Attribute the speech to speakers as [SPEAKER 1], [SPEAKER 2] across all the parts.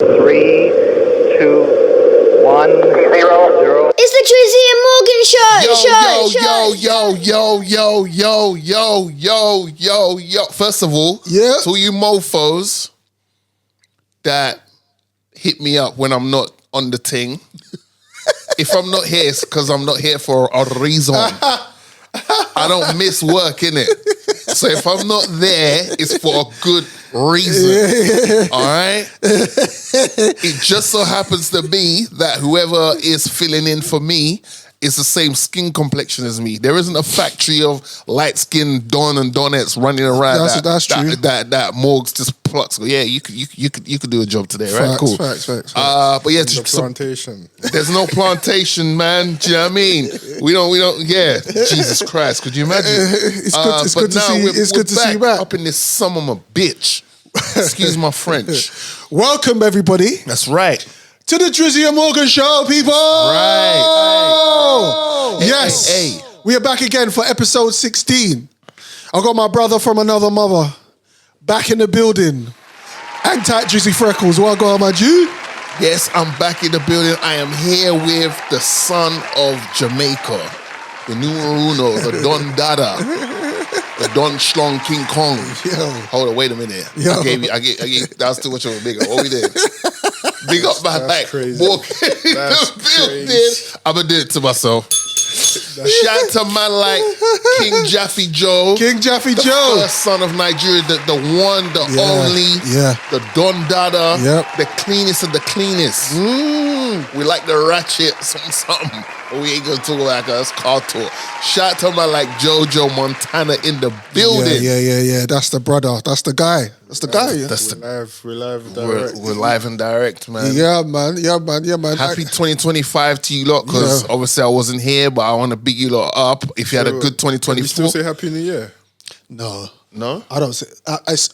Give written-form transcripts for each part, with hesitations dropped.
[SPEAKER 1] 3, 2, 1, 0.
[SPEAKER 2] It's the Drizzy Morgan
[SPEAKER 3] Yo. First of all,
[SPEAKER 4] Yeah.
[SPEAKER 3] to all you mofos that hit me up when I'm not on the ting. If I'm not here, it's because I'm not here for a reason. I don't miss work, innit? So if I'm not there, it's for a good reason. All right? It just so happens to be that whoever is filling in for me is the same skin complexion as me. There isn't a factory of light-skinned Don and Donettes running around.
[SPEAKER 4] That's true.
[SPEAKER 3] That Morgs just plucks. Yeah, you could do a job today, right? Cool.
[SPEAKER 4] Facts.
[SPEAKER 3] But yeah,
[SPEAKER 5] The plantation.
[SPEAKER 3] there's no plantation, man. Do you know what I mean? We don't. Yeah. Jesus Christ, could you imagine?
[SPEAKER 4] It's good to see you back.
[SPEAKER 3] Up in this son of a bitch. Excuse my French.
[SPEAKER 4] Welcome, everybody,
[SPEAKER 3] That's right.
[SPEAKER 4] to the Drizzy Morgan Show, people.
[SPEAKER 3] Right.
[SPEAKER 4] Yes.
[SPEAKER 3] Hey.
[SPEAKER 4] We are back again for episode 16. I got my brother from another mother back in the building. Hang tight, Drizzy Freckles. What I got, my Jew?
[SPEAKER 3] Yes, I'm back in the building. I am here with the son of Jamaica, the numero uno, the Don Dada, the Don Schlong King Kong.
[SPEAKER 4] Yo.
[SPEAKER 3] Hold on, wait a minute.
[SPEAKER 4] Yo.
[SPEAKER 3] I gave that was too much of a big up. What we did? Big up my like
[SPEAKER 5] crazy.
[SPEAKER 3] walking in
[SPEAKER 5] That's
[SPEAKER 3] the building.
[SPEAKER 5] crazy.
[SPEAKER 3] I'ma do it to myself. Shout to man like King Jaffe Joe.
[SPEAKER 4] King Jaffe
[SPEAKER 3] the
[SPEAKER 4] Joe.
[SPEAKER 3] First son of Nigeria, the one, the
[SPEAKER 4] Yeah,
[SPEAKER 3] only,
[SPEAKER 4] yeah.
[SPEAKER 3] the Don Dada,
[SPEAKER 4] Yep.
[SPEAKER 3] the cleanest of the cleanest. We like the ratchet, something. But we ain't gonna talk like us car talk. Shout to man like Jojo Montana in the building.
[SPEAKER 4] Yeah. That's the brother. That's the guy. That's the guy. Yeah,
[SPEAKER 3] That's
[SPEAKER 5] We're live direct.
[SPEAKER 3] we're live and direct, man.
[SPEAKER 4] yeah man.
[SPEAKER 3] Happy 2025 to you lot, because
[SPEAKER 4] Yeah.
[SPEAKER 3] obviously I wasn't here, but I want to big you lot up. If you had a good
[SPEAKER 5] Can you
[SPEAKER 3] 2024.
[SPEAKER 5] still say Happy New Year?
[SPEAKER 4] No.
[SPEAKER 3] No?
[SPEAKER 4] I don't say.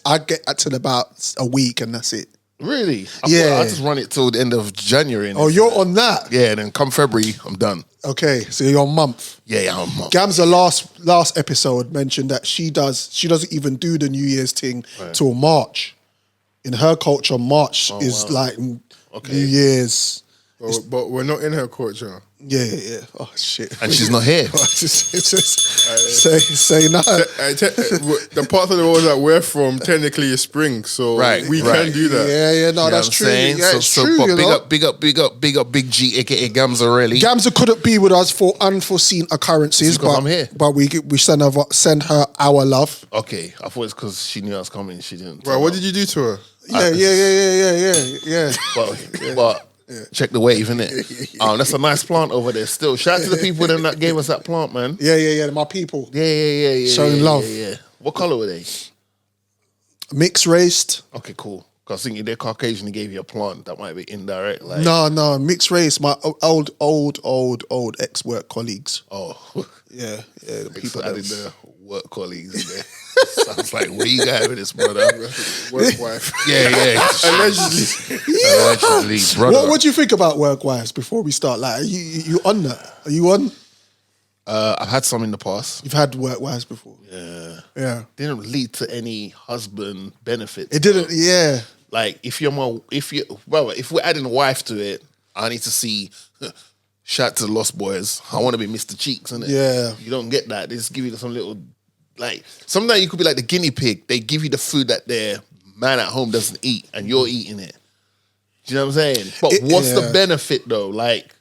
[SPEAKER 4] I get till about a week and that's it.
[SPEAKER 3] Really?
[SPEAKER 4] Yeah.
[SPEAKER 3] I just run it till the end of January.
[SPEAKER 4] Oh, you're on that?
[SPEAKER 3] Yeah, and then come February, I'm done.
[SPEAKER 4] Okay, so you're on month.
[SPEAKER 3] Yeah, I'm
[SPEAKER 4] Gamza last episode mentioned that she doesn't even do the New Year's thing till March. In her culture, March is like New Year's.
[SPEAKER 5] But we're not in her culture.
[SPEAKER 4] Yeah. Oh shit.
[SPEAKER 3] And she's not here.
[SPEAKER 4] say no.
[SPEAKER 5] The part of the world that we're from technically is spring, so we can do that.
[SPEAKER 4] Yeah. No,
[SPEAKER 3] You know
[SPEAKER 4] that's
[SPEAKER 3] what I'm
[SPEAKER 4] true.
[SPEAKER 3] saying?
[SPEAKER 4] Yeah, it's true.
[SPEAKER 3] But
[SPEAKER 4] You know?
[SPEAKER 3] big up Big G, aka Gamza, really.
[SPEAKER 4] Gamza couldn't be with us for unforeseen occurrences,
[SPEAKER 3] Because
[SPEAKER 4] but
[SPEAKER 3] I'm here.
[SPEAKER 4] But we send her our love.
[SPEAKER 3] Okay, I thought it's because she knew I was coming. She didn't.
[SPEAKER 5] Right, what did you do to her?
[SPEAKER 4] Yeah.
[SPEAKER 3] But check the wave, innit? That's a nice plant over there still. Shout out to the people that gave us that plant, man.
[SPEAKER 4] Yeah. My people.
[SPEAKER 3] Yeah.
[SPEAKER 4] Showing love.
[SPEAKER 3] Yeah. What colour were they?
[SPEAKER 4] Mixed raced.
[SPEAKER 3] Okay, cool. Because I was thinking they're Caucasian, they gave you a plant. That might be indirect. Like,
[SPEAKER 4] No, mixed race. My old ex-work colleagues.
[SPEAKER 3] Oh.
[SPEAKER 4] Yeah, the people
[SPEAKER 3] I
[SPEAKER 4] that
[SPEAKER 3] did the work colleagues in there. Sounds like, where you going with this, brother?
[SPEAKER 5] Work wife.
[SPEAKER 3] Yeah.
[SPEAKER 5] Allegedly.
[SPEAKER 3] Allegedly, brother.
[SPEAKER 4] What do you think about work wives before we start? Like, are you on that? Are you on?
[SPEAKER 3] I've had some in the past.
[SPEAKER 4] You've had work wives before. Yeah.
[SPEAKER 3] Didn't lead to any husband benefits.
[SPEAKER 4] It didn't. Yeah.
[SPEAKER 3] Like, if we're adding a wife to it, I need to see. Shout to the Lost Boys. I want to be Mr. Cheeks, innit?
[SPEAKER 4] Yeah.
[SPEAKER 3] You don't get that. They just give you some little, like, sometimes you could be like the guinea pig. They give you the food that their man at home doesn't eat, and you're eating it. Do you know what I'm saying? But what's the benefit though? Like,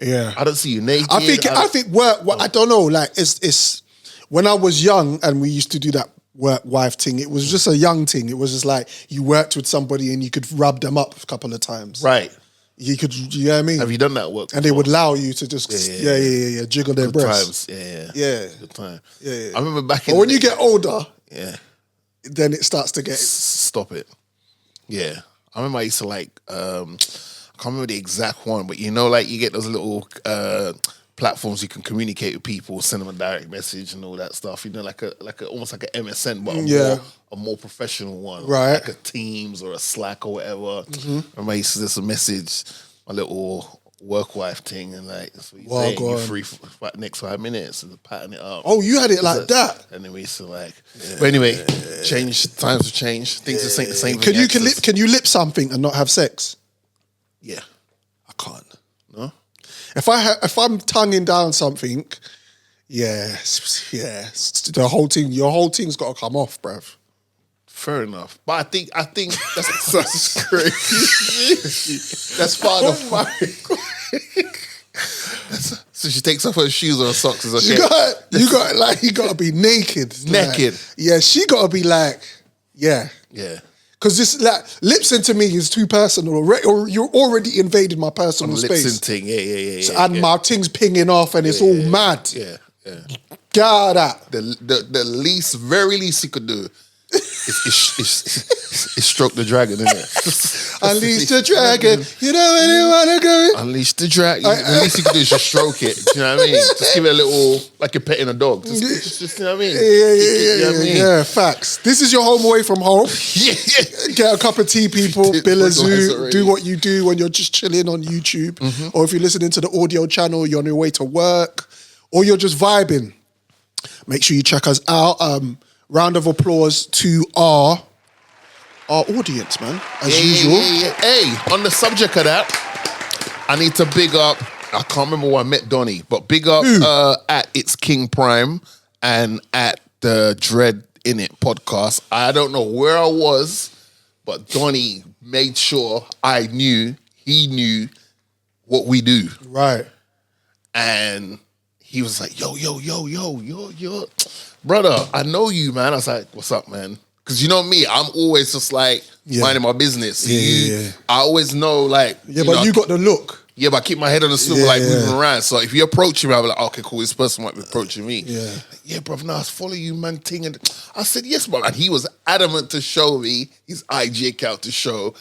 [SPEAKER 4] Yeah.
[SPEAKER 3] I don't see you naked.
[SPEAKER 4] I think work. I don't know. Like, it's when I was young and we used to do that work wife thing. It was just a young thing. It was just like you worked with somebody and you could rub them up a couple of times.
[SPEAKER 3] Right.
[SPEAKER 4] You could. You know what I mean?
[SPEAKER 3] Have you done that work?
[SPEAKER 4] And they would allow you to just jiggle their
[SPEAKER 3] Good
[SPEAKER 4] breasts.
[SPEAKER 3] times.
[SPEAKER 4] Yeah.
[SPEAKER 3] Good time.
[SPEAKER 4] Yeah.
[SPEAKER 3] I remember back in.
[SPEAKER 4] But when you get older,
[SPEAKER 3] yeah,
[SPEAKER 4] then it starts to get.
[SPEAKER 3] stop it. Yeah, I remember I used to like. I can't remember the exact one, but you know, like you get those little platforms you can communicate with people, send them a direct message and all that stuff. You know, like a almost like an MSN, but a more professional one,
[SPEAKER 4] Right.
[SPEAKER 3] Like a Teams or a Slack or whatever. Remember I used to just message my little work wife thing, and like that's what you're
[SPEAKER 4] Well,
[SPEAKER 3] saying.
[SPEAKER 4] go
[SPEAKER 3] You're
[SPEAKER 4] on.
[SPEAKER 3] free for the next 5 minutes and pattern it up.
[SPEAKER 4] Oh, you had it like that.
[SPEAKER 3] And then we used to like. But anyway, times have changed. Things are the same.
[SPEAKER 4] Can you lip something and not have sex?
[SPEAKER 3] Yeah.
[SPEAKER 4] I can't.
[SPEAKER 3] No.
[SPEAKER 4] If I'm tonguing down something, yeah, your whole thing's got to come off, bruv.
[SPEAKER 3] Fair enough, but I think that's crazy. That's part of my. So she takes off her shoes or her socks. Is okay.
[SPEAKER 4] You got to be naked.
[SPEAKER 3] Naked.
[SPEAKER 4] Like, yeah, she got to be like, yeah. Because this like lip syncing to me is too personal, or you're already invaded my personal space.
[SPEAKER 3] Lip syncing, yeah.
[SPEAKER 4] So, and my thing's pinging off, and it's all mad.
[SPEAKER 3] Yeah.
[SPEAKER 4] God, that
[SPEAKER 3] The very least you could do is stroke the dragon, isn't it?
[SPEAKER 4] Unleash the dragon. You know where they want to go.
[SPEAKER 3] Unleash the dragon. The least you can do is just stroke it. Do you know what I mean? Just give it a little, like you're petting a dog. Just you know what I mean? You know what I mean?
[SPEAKER 4] Yeah, facts. This is your home away from home.
[SPEAKER 3] Yeah.
[SPEAKER 4] Get a cup of tea, people. Bill a zoo. Do what you do when you're just chilling on YouTube. Or if you're listening to the audio channel, you're on your way to work. Or you're just vibing. Make sure you check us out. Round of applause to our audience, man. As usual.
[SPEAKER 3] Hey, on the subject of that, I need to big up, I can't remember where I met Donnie, but big up at It's King Prime and at the Dread In It podcast. I don't know where I was, but Donnie made sure he knew what we do.
[SPEAKER 4] Right.
[SPEAKER 3] And he was like, yo, brother, I know you, man. I was like, what's up, man? Because you know me, I'm always just like minding my business. I always know, like,
[SPEAKER 4] you got the look.
[SPEAKER 3] Yeah, but I keep my head on the swivel, like moving around. So if you approach me, I'll be like, okay, cool, this person might be approaching me. Yeah, bro, no, I follow you, man, ting. And I said, yes, bro. And he was adamant to show me his IG account to show,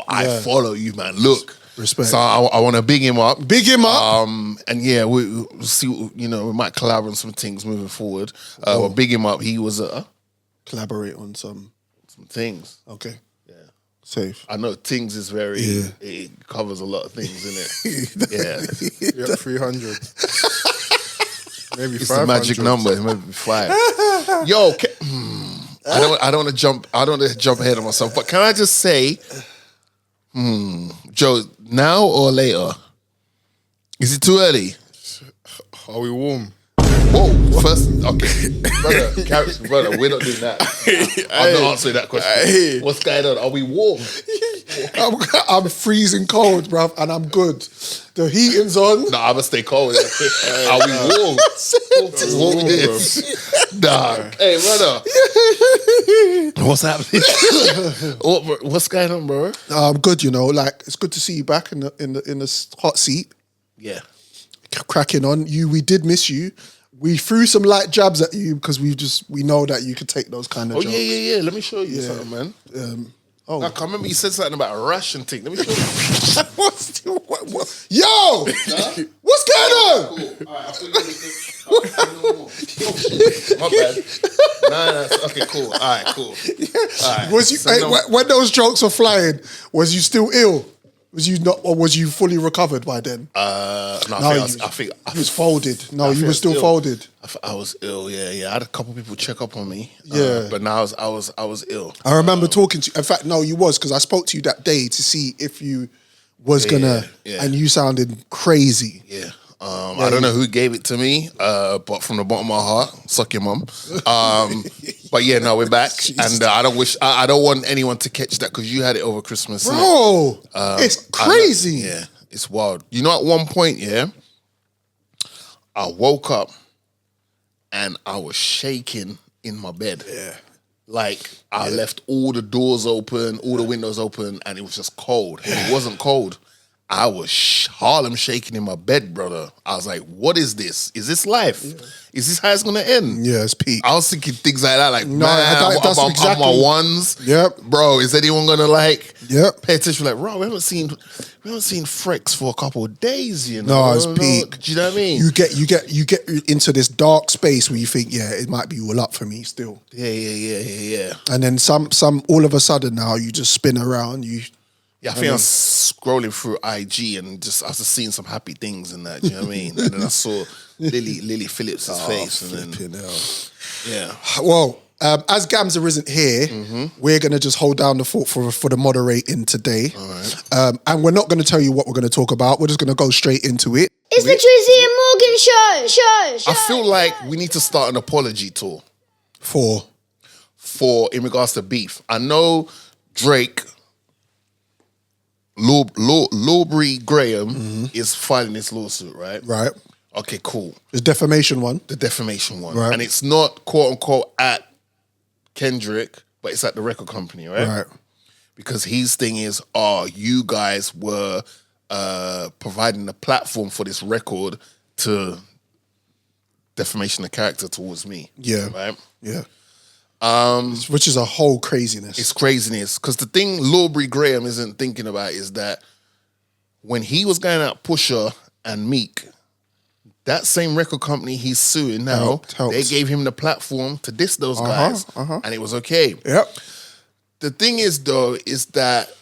[SPEAKER 3] I follow you, man. Look.
[SPEAKER 4] Respect.
[SPEAKER 3] So I want to big him up.
[SPEAKER 4] Big him up.
[SPEAKER 3] And yeah, we'll see, we might collab on some things moving forward. But big him up. He was
[SPEAKER 4] collaborate on some
[SPEAKER 3] things.
[SPEAKER 4] Okay. Yeah. Safe.
[SPEAKER 3] I know things is very, it covers a lot of things, innit?
[SPEAKER 5] Yeah, 300. Maybe 500.
[SPEAKER 3] It's the magic number. Maybe 5. Yo, I don't want to jump ahead of myself, but can I just say, Joe, now or later? Is it too early?
[SPEAKER 5] Are we warm?
[SPEAKER 3] Whoa, first, okay. Brother, we're not doing that. I'm not answering that question. What's going on? Are we warm?
[SPEAKER 4] I'm freezing cold, bruv, and I'm good. The heating's on.
[SPEAKER 3] No, I'm going to stay cold. Are we warm? What we did? Nah. Hey, brother. What's happening? What's going on, bro?
[SPEAKER 4] I'm good, like, it's good to see you back in the hot seat.
[SPEAKER 3] Yeah.
[SPEAKER 4] Cracking on. We did miss you. We threw some light jabs at you because we know that you could take those kind of jobs.
[SPEAKER 3] Yeah. Let me show you something, man. I can't remember you said something about a ration thing. Let me show you.
[SPEAKER 4] Yo! What's going on?
[SPEAKER 3] Cool. All right, my bad. Nah, okay, cool. All right, cool. All right.
[SPEAKER 4] Was you when those jokes were flying? Was you still ill? Was you not, or was you fully recovered by then?
[SPEAKER 3] No, I think
[SPEAKER 4] you was folded. No, you were still folded.
[SPEAKER 3] I was ill. Yeah. I had a couple people check up on me.
[SPEAKER 4] Yeah,
[SPEAKER 3] but now I was ill.
[SPEAKER 4] I remember talking to you. In fact, no, you was because I spoke to you that day to see if you was gonna, and you sounded crazy.
[SPEAKER 3] Yeah. I don't know who gave it to me, but from the bottom of my heart, suck your mum. But yeah, no, we're back, and I don't want anyone to catch that because you had it over Christmas,
[SPEAKER 4] bro. It's crazy.
[SPEAKER 3] Yeah, it's wild. At one point, I woke up and I was shaking in my bed.
[SPEAKER 4] Yeah,
[SPEAKER 3] like I left all the doors open, all the windows open, and it was just cold. And it wasn't cold. I was Harlem shaking in my bed, brother. I was like, what is this? Is this life? Yeah. Is this how it's going to end?
[SPEAKER 4] Yeah, it's peak.
[SPEAKER 3] I was thinking things like that, like,
[SPEAKER 4] no,
[SPEAKER 3] man,
[SPEAKER 4] that's
[SPEAKER 3] I'm
[SPEAKER 4] exactly.
[SPEAKER 3] on my ones.
[SPEAKER 4] Yep.
[SPEAKER 3] Bro, is anyone going to pay attention? Like, bro, we haven't seen Frex for a couple of days,
[SPEAKER 4] No, it's peak.
[SPEAKER 3] Do you know what I mean?
[SPEAKER 4] You get into this dark space where you think, it might be all up for me still.
[SPEAKER 3] Yeah.
[SPEAKER 4] And then some all of a sudden now you just spin around,
[SPEAKER 3] I think scrolling through IG and I was just seeing some happy things and that. Do you know what I mean? And then I saw Lilly Phillips' face, and then yeah.
[SPEAKER 4] Well, as Gamza isn't here, we're going to just hold down the fort for the moderating today.
[SPEAKER 3] All right.
[SPEAKER 4] And we're not going to tell you what we're going to talk about. We're just going to go straight into it.
[SPEAKER 2] It's the Drizzy Morgan show.
[SPEAKER 3] I feel like we need to start an apology tour
[SPEAKER 4] For
[SPEAKER 3] in regards to beef. I know Drake, Lawbury Graham is filing this lawsuit, right?
[SPEAKER 4] Right.
[SPEAKER 3] Okay, cool.
[SPEAKER 4] It's defamation one.
[SPEAKER 3] The defamation one.
[SPEAKER 4] Right.
[SPEAKER 3] And it's not quote unquote at Kendrick, but it's at the record company, right?
[SPEAKER 4] Right.
[SPEAKER 3] Because his thing is, you guys were providing a platform for this record to defamation of character towards me.
[SPEAKER 4] Yeah.
[SPEAKER 3] Right?
[SPEAKER 4] Yeah. Which is a whole craziness.
[SPEAKER 3] It's craziness. Because the thing Lawbury Graham isn't thinking about is that when he was going out Pusha and Meek, that same record company he's suing now,
[SPEAKER 4] Helped.
[SPEAKER 3] they gave him the platform to diss those guys, and it was okay.
[SPEAKER 4] Yep.
[SPEAKER 3] The thing is, though, is that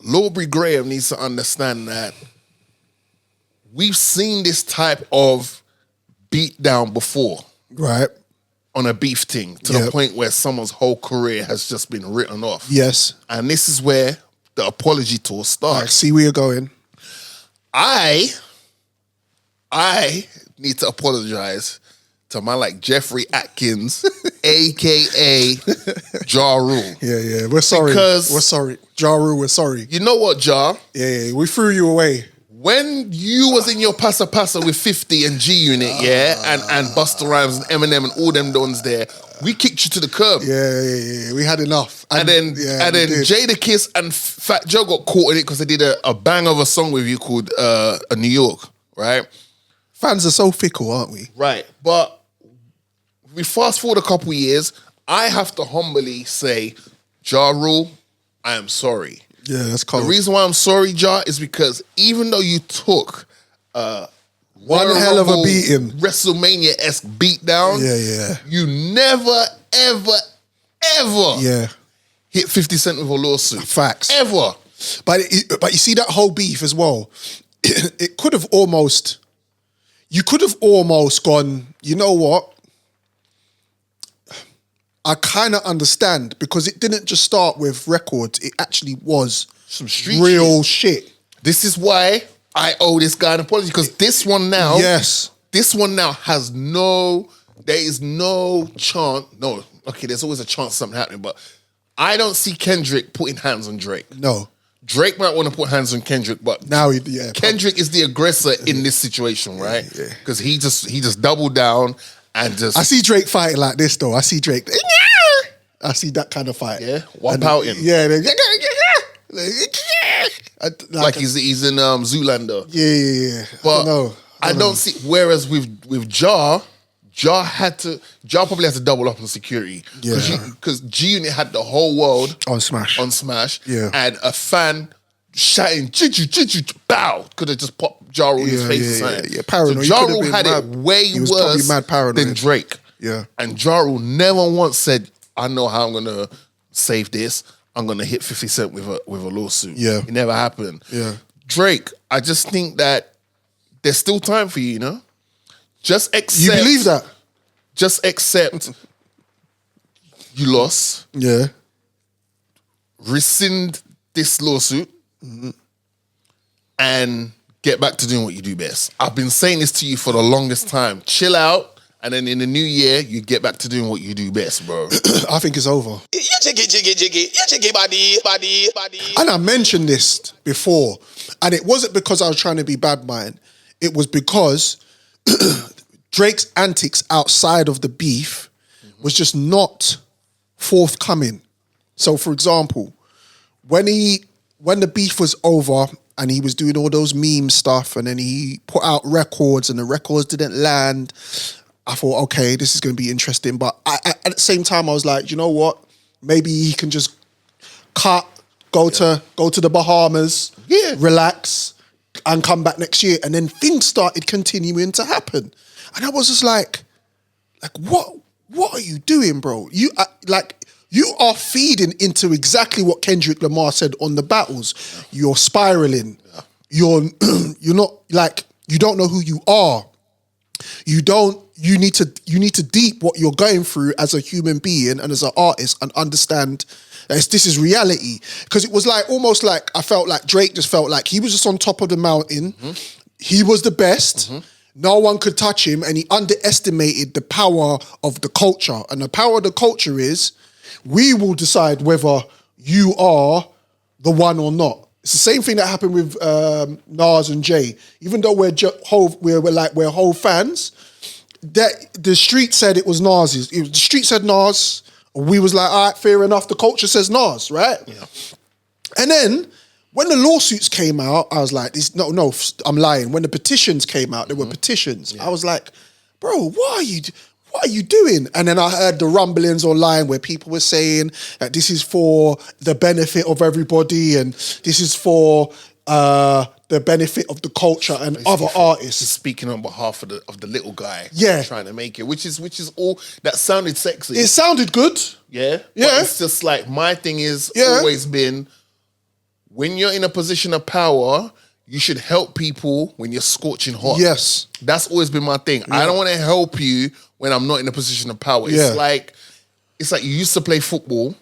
[SPEAKER 3] Lawbury Graham needs to understand that we've seen this type of beatdown before.
[SPEAKER 4] Right.
[SPEAKER 3] On a beef thing, to the point where someone's whole career has just been written off.
[SPEAKER 4] Yes.
[SPEAKER 3] And this is where the apology tour starts.
[SPEAKER 4] I see where you're going.
[SPEAKER 3] I need to apologize to man like Jeffrey Atkins, a.k.a. Ja Rule.
[SPEAKER 4] Yeah. We're sorry.
[SPEAKER 3] Because
[SPEAKER 4] we're sorry. Ja Rule, we're sorry.
[SPEAKER 3] You know what, Ja?
[SPEAKER 4] Yeah. We threw you away.
[SPEAKER 3] When you was in your Passa with 50 and G Unit, and Busta Rhymes and Eminem and all them dons there, we kicked you to the curb.
[SPEAKER 4] Yeah. We had enough.
[SPEAKER 3] And then Jadakiss and Fat Joe got caught in it because they did a bang of a song with you called New York, right?
[SPEAKER 4] Fans are so fickle, aren't we?
[SPEAKER 3] Right. But we fast forward a couple years, I have to humbly say, Ja Rule, I am sorry.
[SPEAKER 4] Yeah, that's cold.
[SPEAKER 3] The reason why I'm sorry, Ja, is because even though you took
[SPEAKER 4] one hell of a beating,
[SPEAKER 3] WrestleMania-esque beatdown, you never, ever hit 50 Cent with a lawsuit.
[SPEAKER 4] Facts.
[SPEAKER 3] Ever.
[SPEAKER 4] But you see that whole beef as well, it could have almost, you could have almost gone, you know what? I kind of understand, because it didn't just start with records. It actually was
[SPEAKER 3] some street
[SPEAKER 4] real shit.
[SPEAKER 3] This is why I owe this guy an apology, because this one now has there is no chance. No, okay, there's always a chance of something happening, but I don't see Kendrick putting hands on Drake.
[SPEAKER 4] No.
[SPEAKER 3] Drake might want to put hands on Kendrick, but
[SPEAKER 4] now
[SPEAKER 3] Kendrick is the aggressor in this situation, right? Because he just doubled down. And just,
[SPEAKER 4] I see Drake fighting like this though. I see Drake. I see that kind of fight.
[SPEAKER 3] Yeah, one pouting.
[SPEAKER 4] Yeah,
[SPEAKER 3] like he's in Zoolander.
[SPEAKER 4] Yeah.
[SPEAKER 3] But I don't see. Whereas with Ja probably had to double up on security. Because G Unit had the whole world
[SPEAKER 4] on Smash. Yeah,
[SPEAKER 3] and a fan shouting bow could have just popped Ja Rule in his face.
[SPEAKER 4] Yeah. Paranoid.
[SPEAKER 3] So Ja Rule had it way worse than Drake.
[SPEAKER 4] Yeah.
[SPEAKER 3] And Ja Rule never once said, I know how I'm gonna save this. I'm gonna hit 50 Cent with a lawsuit.
[SPEAKER 4] Yeah.
[SPEAKER 3] It never happened.
[SPEAKER 4] Yeah.
[SPEAKER 3] Drake, I just think that there's still time for you, you know? Just accept.
[SPEAKER 4] You believe that?
[SPEAKER 3] Just accept you lost.
[SPEAKER 4] Yeah.
[SPEAKER 3] Rescind this lawsuit. And get back to doing what you do best. I've been saying this to you for the longest time. Chill out, and then in the new year, you get back to doing what you do best, bro.
[SPEAKER 4] I think it's over. And I mentioned this before, and it wasn't because I was trying to be bad mind. It was because Drake's antics outside of the beef was just not forthcoming. So, for example, when the beef was over and he was doing all those meme stuff and then he put out records and the records didn't land, I thought, okay, this is going to be interesting. But at the same time, I was like, you know what? Maybe he can just go to the Bahamas, relax, and come back next year. And then things started continuing to happen. And I was just like, what are you doing, bro? You You are feeding into exactly what Kendrick Lamar said on the battles. You're spiraling. You're not like, you don't know who you are. You need to deep what you're going through as a human being and as an artist and understand that this is reality. Because it was like, almost like, I felt like Drake just felt like he was just on top of the mountain. He was the best. No one could touch him, and he underestimated the power of the culture. And the power of the culture is, we will decide whether you are the one or not. It's the same thing that happened with Nas and Jay. Even though we're whole fans, that the street said it was Nas's. The street said Nas. We was like, all right, fair enough. The culture says Nas, right? Yeah. And then when the lawsuits came out, I was like, no, I'm lying. When the petitions came out, there were petitions. Yeah. I was like, bro, what are you doing? And then I heard the rumblings online where people were saying that this is for the benefit of everybody and this is for the benefit of the culture and other artists.
[SPEAKER 3] Speaking on behalf of the little guy, trying to make it, which is all that sounded sexy.
[SPEAKER 4] It sounded good.
[SPEAKER 3] Yeah. But it's just like, my thing is always been, when you're in a position of power, you should help people when you're scorching hot.
[SPEAKER 4] Yes.
[SPEAKER 3] That's always been my thing. I don't want to help you when I'm not in a position of power. It's like you used to play football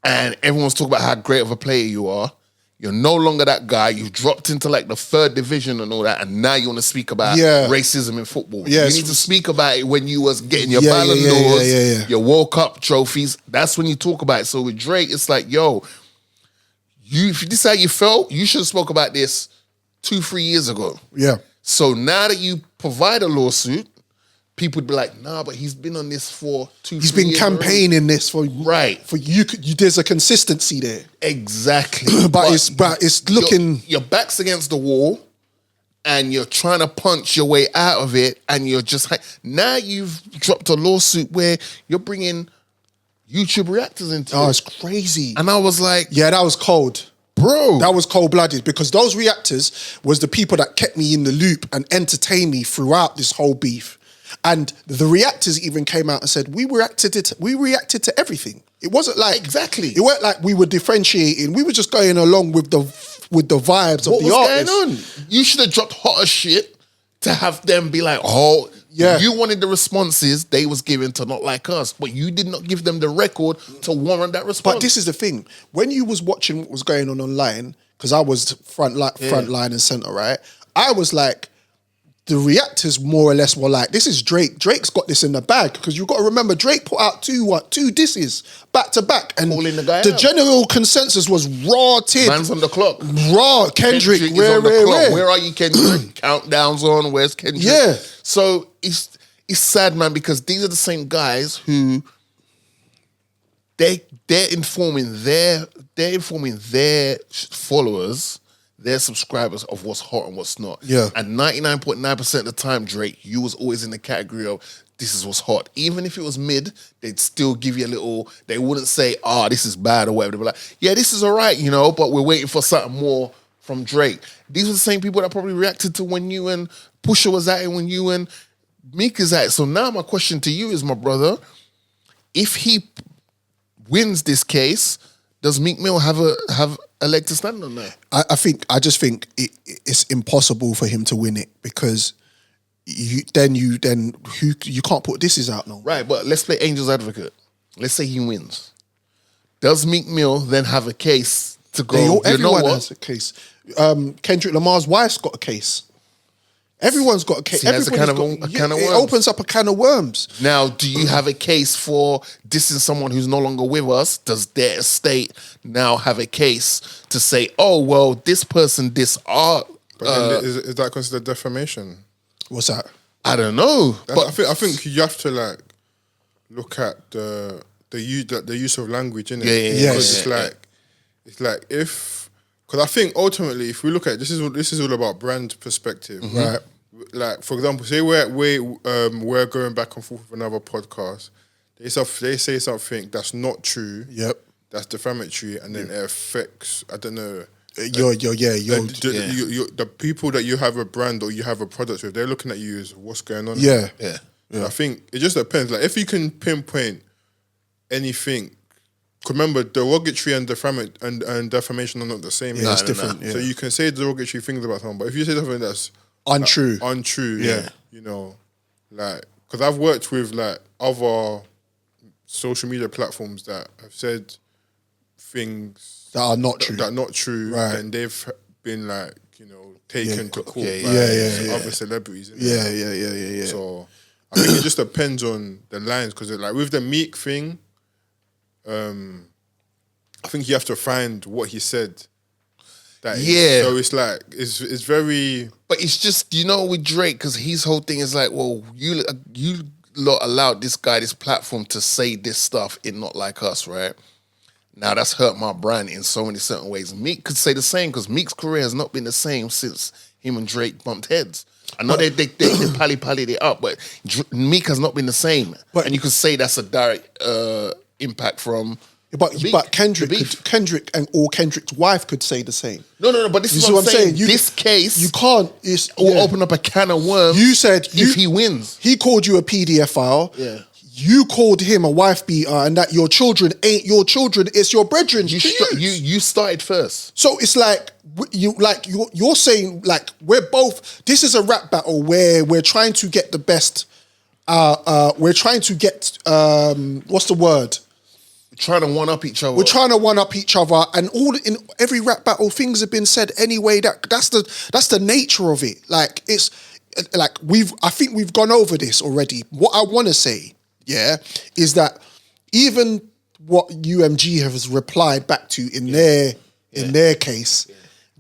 [SPEAKER 3] and everyone's talking about how great of a player you are. You're no longer that guy. You've dropped into like the 3rd division and all that, and now you want to speak about racism in football. You need to speak about it when you was getting your Ballon d'Ors, your World Cup trophies. That's when you talk about it. So with Drake, it's like, yo, if this is how you felt, you should have spoke about this 2-3 years ago. Yeah. So now that you provide a lawsuit, people would be like, nah, but he's been on this for 2-3 years.
[SPEAKER 4] He's been campaigning this for you. There's a consistency there.
[SPEAKER 3] Exactly.
[SPEAKER 4] but it's looking.
[SPEAKER 3] Your back's against the wall, and you're trying to punch your way out of it, and you're just now you've dropped a lawsuit where you're bringing YouTube reactors into it.
[SPEAKER 4] Oh, it's crazy.
[SPEAKER 3] And I was like,
[SPEAKER 4] yeah, that was cold.
[SPEAKER 3] Bro.
[SPEAKER 4] That was cold-blooded, because those reactors was the people that kept me in the loop and entertained me throughout this whole beef. And the reactors even came out and said, we reacted to everything. It wasn't like
[SPEAKER 3] it
[SPEAKER 4] weren't like we were differentiating. We were just going along with the vibes of the artist.
[SPEAKER 3] What was going on? You should have dropped hotter shit to have them be like, oh, yeah. You wanted the responses they was giving to not like us, but you did not give them the record to warrant that response.
[SPEAKER 4] But this is the thing. When you was watching what was going on online, because I was front line and center, right? I was like, the reactors more or less were like, this is Drake. Drake's got this in the bag. Because you've got to remember, Drake put out two disses back to back. And the general consensus was raw tin.
[SPEAKER 3] Man's on the clock.
[SPEAKER 4] Raw. Kendrick is on the clock.
[SPEAKER 3] Where are you, Kendrick? Countdown's on. Where's Kendrick?
[SPEAKER 4] Yeah.
[SPEAKER 3] So it's sad, man, because these are the same guys who they're informing their followers, their subscribers, of what's hot and what's not.
[SPEAKER 4] Yeah.
[SPEAKER 3] And 99.9% of the time, Drake, you was always in the category of this is what's hot. Even if it was mid, they'd still give you a little, they wouldn't say, this is bad or whatever. They'd be like, yeah, this is all right, but we're waiting for something more from Drake. These were the same people that probably reacted to when you and Pusha was at it, when you and Meek is at it. So now my question to you is, my brother, if he wins this case, does Meek Mill have a leg to stand on that?
[SPEAKER 4] I just think it's impossible for him to win it, because you can't put disses out no.
[SPEAKER 3] Right, but let's play Angel's Advocate. Let's say he wins. Does Meek Mill then have a case to go?
[SPEAKER 4] Everyone has a case. Kendrick Lamar's wife's got a case. Everyone's got a case. It opens up a can of worms.
[SPEAKER 3] Now, do you have a case for dissing someone who's no longer with us? Does their estate now have a case to say, oh, well, this person dissed our...
[SPEAKER 5] is that considered defamation?
[SPEAKER 4] What's that?
[SPEAKER 3] I don't know.
[SPEAKER 5] But I think you have to look at the use of language, innit?
[SPEAKER 3] Yeah.
[SPEAKER 5] It's like if... Because I think ultimately, if we look at this is all about brand perspective, right? Like, for example, say we're going back and forth with another podcast. They say something that's not true.
[SPEAKER 4] Yep.
[SPEAKER 5] That's defamatory, and then it affects, I don't know. The people that you have a brand or you have a product with, they're looking at you as what's going on.
[SPEAKER 3] Yeah.
[SPEAKER 5] I think it just depends. Like, if you can pinpoint anything remember, derogatory and defamation are not the same.
[SPEAKER 4] Yeah, it's different.
[SPEAKER 5] So you can say derogatory things about someone, but if you say something that's
[SPEAKER 4] untrue,
[SPEAKER 5] yeah, you know, like, because I've worked with like other social media platforms that have said things
[SPEAKER 4] that are not true,
[SPEAKER 5] right? And they've been like, you know, taken to court by other celebrities.
[SPEAKER 4] Yeah.
[SPEAKER 5] So I think it just depends on the lines, because like with the Meek thing, I think you have to find what he said. So it's like it's very.
[SPEAKER 3] But it's just, you know, with Drake, because his whole thing is like, well, you lot allowed this guy this platform to say this stuff in Not Like Us, right? Now that's hurt my brand in so many certain ways. Meek could say the same, because Meek's career has not been the same since him and Drake bumped heads. I know they pally it up, but Meek has not been the same. And you could say that's a direct impact from.
[SPEAKER 4] But Kendrick or Kendrick's wife could say the same.
[SPEAKER 3] No. But this is what I'm saying. This case,
[SPEAKER 4] you can't.
[SPEAKER 3] Or open up a can of worms.
[SPEAKER 4] You said
[SPEAKER 3] if he wins,
[SPEAKER 4] he called you a PDF.
[SPEAKER 3] Yeah.
[SPEAKER 4] You called him a wife beater, and that your children ain't your children. It's your brethren.
[SPEAKER 3] You started first.
[SPEAKER 4] So it's like you're saying, like, we're both. This is a rap battle where we're trying to get the best. We're trying to get what's the word?
[SPEAKER 3] Trying to one up each other.
[SPEAKER 4] We're trying to one up each other, and in every rap battle, things have been said anyway. That's the nature of it. Like, it's like I think we've gone over this already. What I want to say, is that even what UMG has replied back to in their case,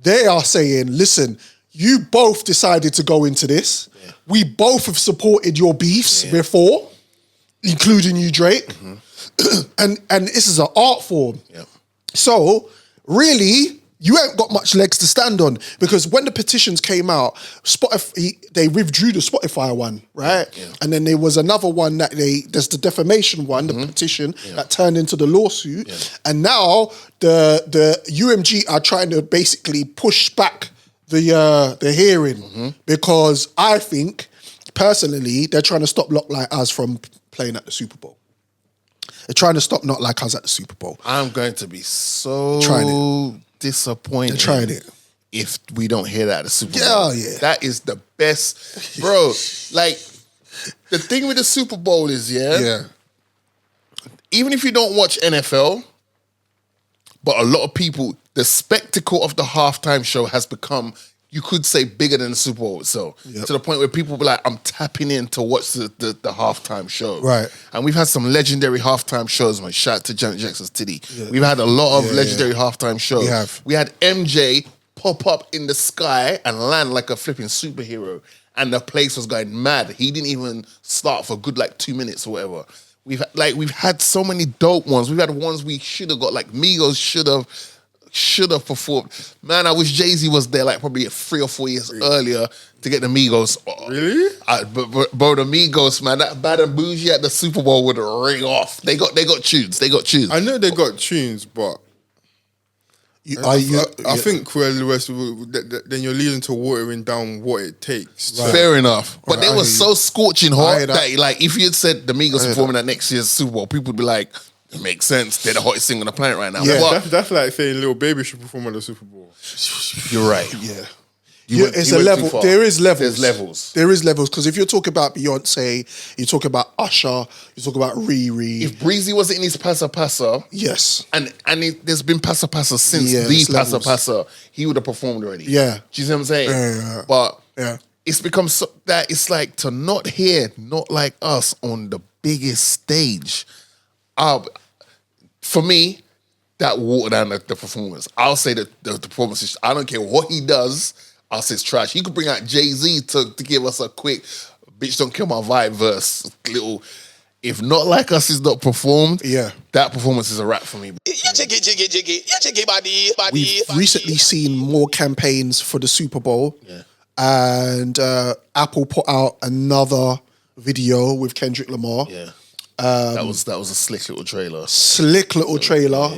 [SPEAKER 4] they are saying, listen, you both decided to go into this. Yeah. We both have supported your beefs before, including you, Drake. Mm-hmm. and this is an art form. Yep. So really, you ain't got much legs to stand on, because when the petitions came out, they withdrew the Spotify one, right? Yeah. And then there was another one there's the defamation one, the petition that turned into the lawsuit. Yeah. And now the UMG are trying to basically push back the hearing, because I think personally they're trying to stop Lock Like Us from playing at the Super Bowl. They're trying to stop Not Like Us at the Super Bowl.
[SPEAKER 3] I'm going to be so disappointed.
[SPEAKER 4] They're trying it.
[SPEAKER 3] If we don't hear that at the Super Bowl. Yeah. That is the best. Bro, like, the thing with the Super Bowl is, even if you don't watch NFL, but a lot of people, the spectacle of the halftime show has become, you could say, bigger than the Super Bowl itself. Yep. To the point where people be like, I'm tapping in to watch the halftime show.
[SPEAKER 4] Right.
[SPEAKER 3] And we've had some legendary halftime shows, man. Shout out to Janet Jackson's titty. Yeah. We've had a lot of legendary halftime shows. We had MJ pop up in the sky and land like a flipping superhero. And the place was going mad. He didn't even start for a good 2 minutes or whatever. We've had so many dope ones. We've had ones we should have got, like Migos should have performed. Man, I wish Jay-Z was there probably 3 or 4 years earlier to get the Migos.
[SPEAKER 5] Really?
[SPEAKER 3] Bro, the Migos, man, that Bad and Bougie at the Super Bowl would ring off. They got tunes.
[SPEAKER 5] I know they got tunes, but I think then you're leading to watering down what it takes.
[SPEAKER 3] Right. Fair enough. But they were so scorching hot that if you had said the Migos performing at next year's Super Bowl, people would be like, it makes sense. They're the hottest singer on the planet right now.
[SPEAKER 5] Yeah, that's like saying Lil Baby should perform at the Super Bowl.
[SPEAKER 3] You're right.
[SPEAKER 4] Yeah. It's a level. There is levels.
[SPEAKER 3] There's levels.
[SPEAKER 4] There is levels, because if you're talking about Beyonce, you talk about Usher, you talk about Riri.
[SPEAKER 3] If Breezy wasn't in his Passa Passa,
[SPEAKER 4] yes,
[SPEAKER 3] and there's been Passa Passa since the Passa Passa, he would have performed already. Yeah, do you see what I'm saying?
[SPEAKER 4] Yeah.
[SPEAKER 3] But it's become so that it's like to not hear Not Like Us on the biggest stage. For me, that watered down the performance. I'll say that the performance is, I don't care what he does, I'll say it's trash. He could bring out Jay-Z to give us a quick, bitch don't kill my vibe verse. If Not Like Us is not performed, that performance is a wrap for me.
[SPEAKER 4] We've recently seen more campaigns for the Super Bowl. Yeah. And Apple put out another video with Kendrick Lamar. Yeah.
[SPEAKER 3] That was a slick little trailer.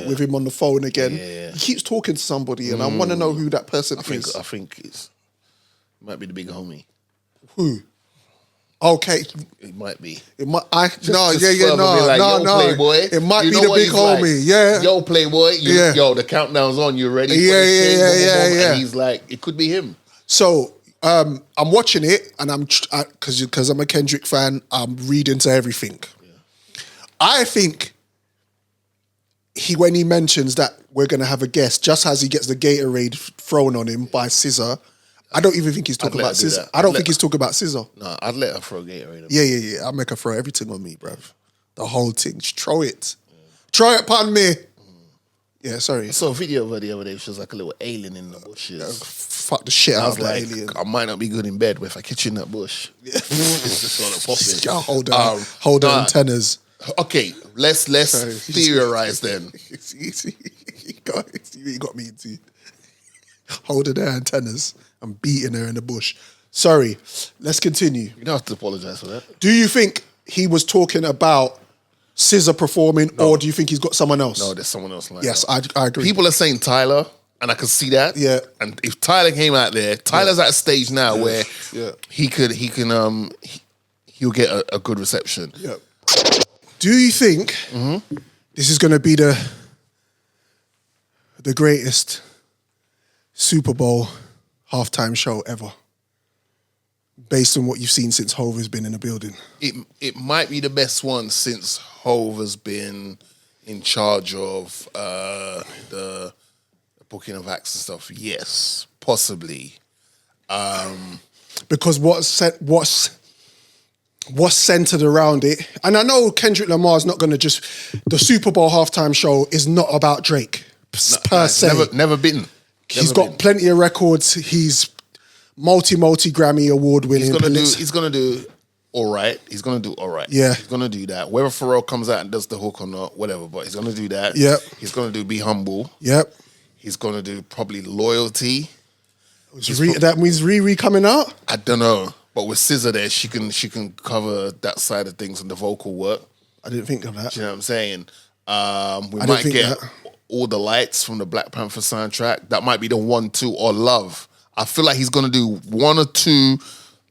[SPEAKER 4] With him on the phone again. Yeah. He keeps talking to somebody, and I want to know who that person is.
[SPEAKER 3] I think it might be the big homie.
[SPEAKER 4] Who? Okay.
[SPEAKER 3] It might be.
[SPEAKER 4] It might.
[SPEAKER 3] Just further be like, yo, Playboy,
[SPEAKER 4] It might
[SPEAKER 3] you
[SPEAKER 4] be
[SPEAKER 3] know
[SPEAKER 4] the
[SPEAKER 3] what
[SPEAKER 4] big
[SPEAKER 3] he's
[SPEAKER 4] homie. Yeah.
[SPEAKER 3] Yo, Playboy.
[SPEAKER 4] Yeah.
[SPEAKER 3] Yo, the countdown's on. You ready?
[SPEAKER 4] Yeah,
[SPEAKER 3] for this thing? Boom, boom, boom.
[SPEAKER 4] yeah.
[SPEAKER 3] And he's like, it could be him.
[SPEAKER 4] So I'm watching it, and because I'm a Kendrick fan, I'm reading to everything. Yeah. I think when he mentions that we're gonna have a guest, just as he gets the Gatorade thrown on him by Scissor, I don't even think he's talking about Scissor. I don't think he's talking about Scissor.
[SPEAKER 3] No, I'd let her throw Gatorade.
[SPEAKER 4] Yeah. I'll make her throw everything on me, bruv. The whole thing. Just throw it. Throw it upon me. Yeah, sorry.
[SPEAKER 3] I saw a video of her the other day. She was like a little alien in the bushes.
[SPEAKER 4] Fuck the shit out of that
[SPEAKER 3] like,
[SPEAKER 4] alien.
[SPEAKER 3] I might not be good in bed, but if I catch you in that bush, it's just gonna pop in.
[SPEAKER 4] Hold on antennas.
[SPEAKER 3] Okay, let's theorize then.
[SPEAKER 4] You got me into holding her antennas and beating her in the bush. Sorry, let's continue.
[SPEAKER 3] You don't have to apologise for that.
[SPEAKER 4] Do you think he was talking about Scissor performing, or do you think he's got someone else?
[SPEAKER 3] No, there's someone else.
[SPEAKER 4] Yes, I agree.
[SPEAKER 3] People are saying Tyler, and I can see that.
[SPEAKER 4] Yeah.
[SPEAKER 3] And if Tyler came out there, Tyler's at a stage now where he'll get a good reception.
[SPEAKER 4] Yeah. Do you think this is going to be the greatest Super Bowl halftime show ever, based on what you've seen since Hov has been in the building?
[SPEAKER 3] It might be the best one since Hov has been in charge of the booking of acts and stuff. Yes, possibly.
[SPEAKER 4] Because what's centered around it, and I know Kendrick Lamar's not going to just, the Super Bowl halftime show is not about Drake per se.
[SPEAKER 3] Never been.
[SPEAKER 4] He's got plenty of records. He's multi Grammy award winning.
[SPEAKER 3] He's gonna do all right. He's gonna do all right.
[SPEAKER 4] Yeah.
[SPEAKER 3] He's gonna do that. Whether Pharrell comes out and does the hook or not, whatever, but he's gonna do that.
[SPEAKER 4] Yep.
[SPEAKER 3] He's gonna do Be Humble.
[SPEAKER 4] Yep.
[SPEAKER 3] He's gonna do probably Loyalty.
[SPEAKER 4] That means Riri coming out?
[SPEAKER 3] I don't know. But with SZA there, she can cover that side of things and the vocal work.
[SPEAKER 4] I didn't think of that.
[SPEAKER 3] Do you know what I'm saying? We might get All the Lights from the Black Panther soundtrack. That might be the 1, 2, or Love. I feel like he's gonna do 1 or 2,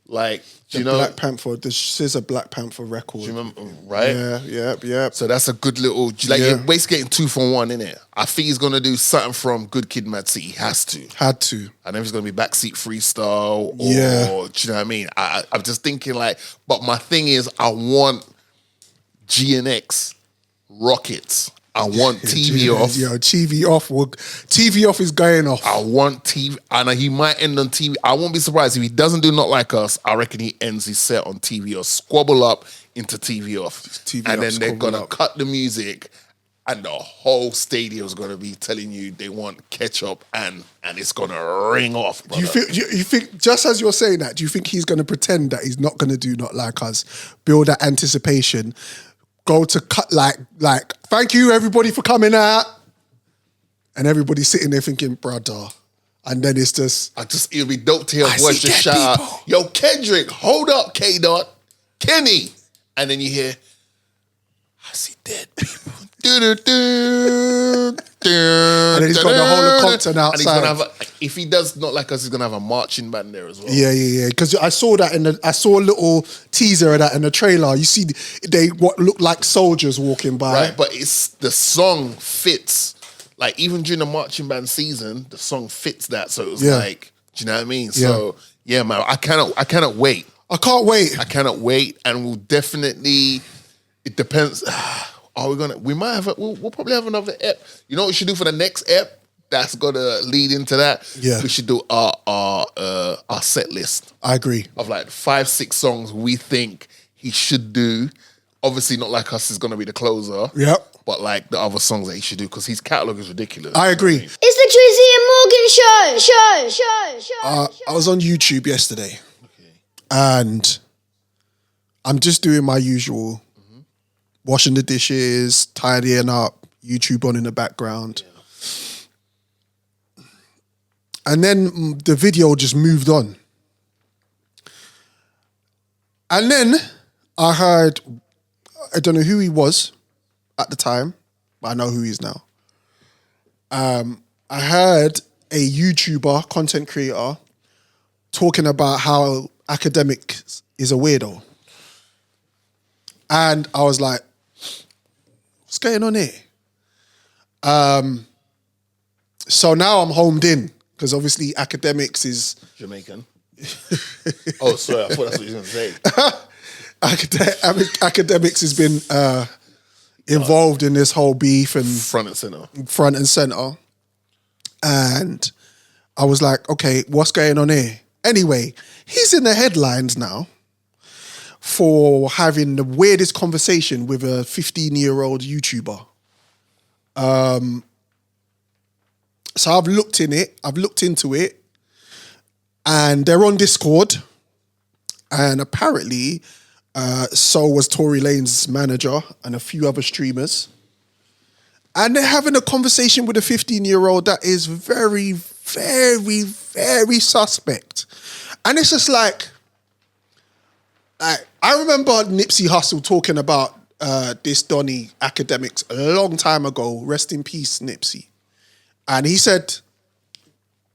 [SPEAKER 3] like, do you know?
[SPEAKER 4] Black Panther, this is a Black Panther record.
[SPEAKER 3] Do you remember, right?
[SPEAKER 4] Yeah.
[SPEAKER 3] So that's a good little, like, you're basically getting 2 for 1, innit? I think he's gonna do something from Good Kid, Mad City. He has to.
[SPEAKER 4] Had to.
[SPEAKER 3] I know he's gonna be Backseat Freestyle, or, do you know what I mean? I'm just thinking, like, but my thing is, I want GNX Rockets. I want TV off.
[SPEAKER 4] Yo, TV off. TV off is going off.
[SPEAKER 3] I want TV, and he might end on TV. I won't be surprised if he doesn't do Not Like Us. I reckon he ends his set on TV off, squabble up into TV off, and then they're gonna cut the music, and the whole stadium's gonna be telling you they want ketchup, and it's gonna ring off. Brother.
[SPEAKER 4] You think just as you're saying that, do you think he's gonna pretend that he's not gonna do Not Like Us, build that anticipation? Go to cut like, thank you everybody for coming out. And everybody's sitting there thinking, brother. And then it's just...
[SPEAKER 3] it'll be dope to hear a voice just shout out, yo, Kendrick, hold up, K-Dot, Kenny. And then you hear, I see dead people. And
[SPEAKER 4] then he's got the whole of Compton outside. And he's
[SPEAKER 3] gonna have if he does Not Like Us, he's gonna have a marching band there as well.
[SPEAKER 4] Yeah. Because I saw that I saw a little teaser of that in the trailer. You see, they what look like soldiers walking by.
[SPEAKER 3] Right, but it's the song fits. Like even during the marching band season, the song fits that. So it was like, do you know what I mean? So yeah, man, I cannot wait.
[SPEAKER 4] I can't wait.
[SPEAKER 3] I cannot wait, and we'll definitely. It depends. Are we gonna? We might have. We'll probably have another ep. You know what we should do for the next ep? That's gonna lead into that.
[SPEAKER 4] Yeah,
[SPEAKER 3] we should do our set list.
[SPEAKER 4] I agree.
[SPEAKER 3] Of like 5, 6 songs we think he should do. Obviously, Not Like Us is gonna be the closer.
[SPEAKER 4] Yep.
[SPEAKER 3] But like the other songs that he should do because his catalog is ridiculous.
[SPEAKER 4] I agree.
[SPEAKER 2] It's the Drizzy Morgan show.
[SPEAKER 4] I was on YouTube yesterday, and I'm just doing my usual. Washing the dishes, tidying up, YouTube on in the background. Yeah. And then the video just moved on. And then I heard, I don't know who he was at the time, but I know who he is now. I heard a YouTuber, content creator, talking about how Akademicks is a weirdo. And I was like, what's going on here? So now I'm homed in because obviously Akademicks is
[SPEAKER 3] Jamaican. Oh, sorry, I thought that's what you were going to say.
[SPEAKER 4] Akademicks has been involved in this whole beef and
[SPEAKER 3] Front and center.
[SPEAKER 4] And I was like, okay, what's going on here? Anyway, he's in the headlines now for having the weirdest conversation with a 15-year-old YouTuber. So I've looked into it, and they're on Discord, and apparently so was Tory Lane's manager and a few other streamers. And they're having a conversation with a 15-year-old that is very, very, very suspect. And it's just like I remember Nipsey Hussle talking about this Donny Akademicks a long time ago. Rest in peace, Nipsey. And he said,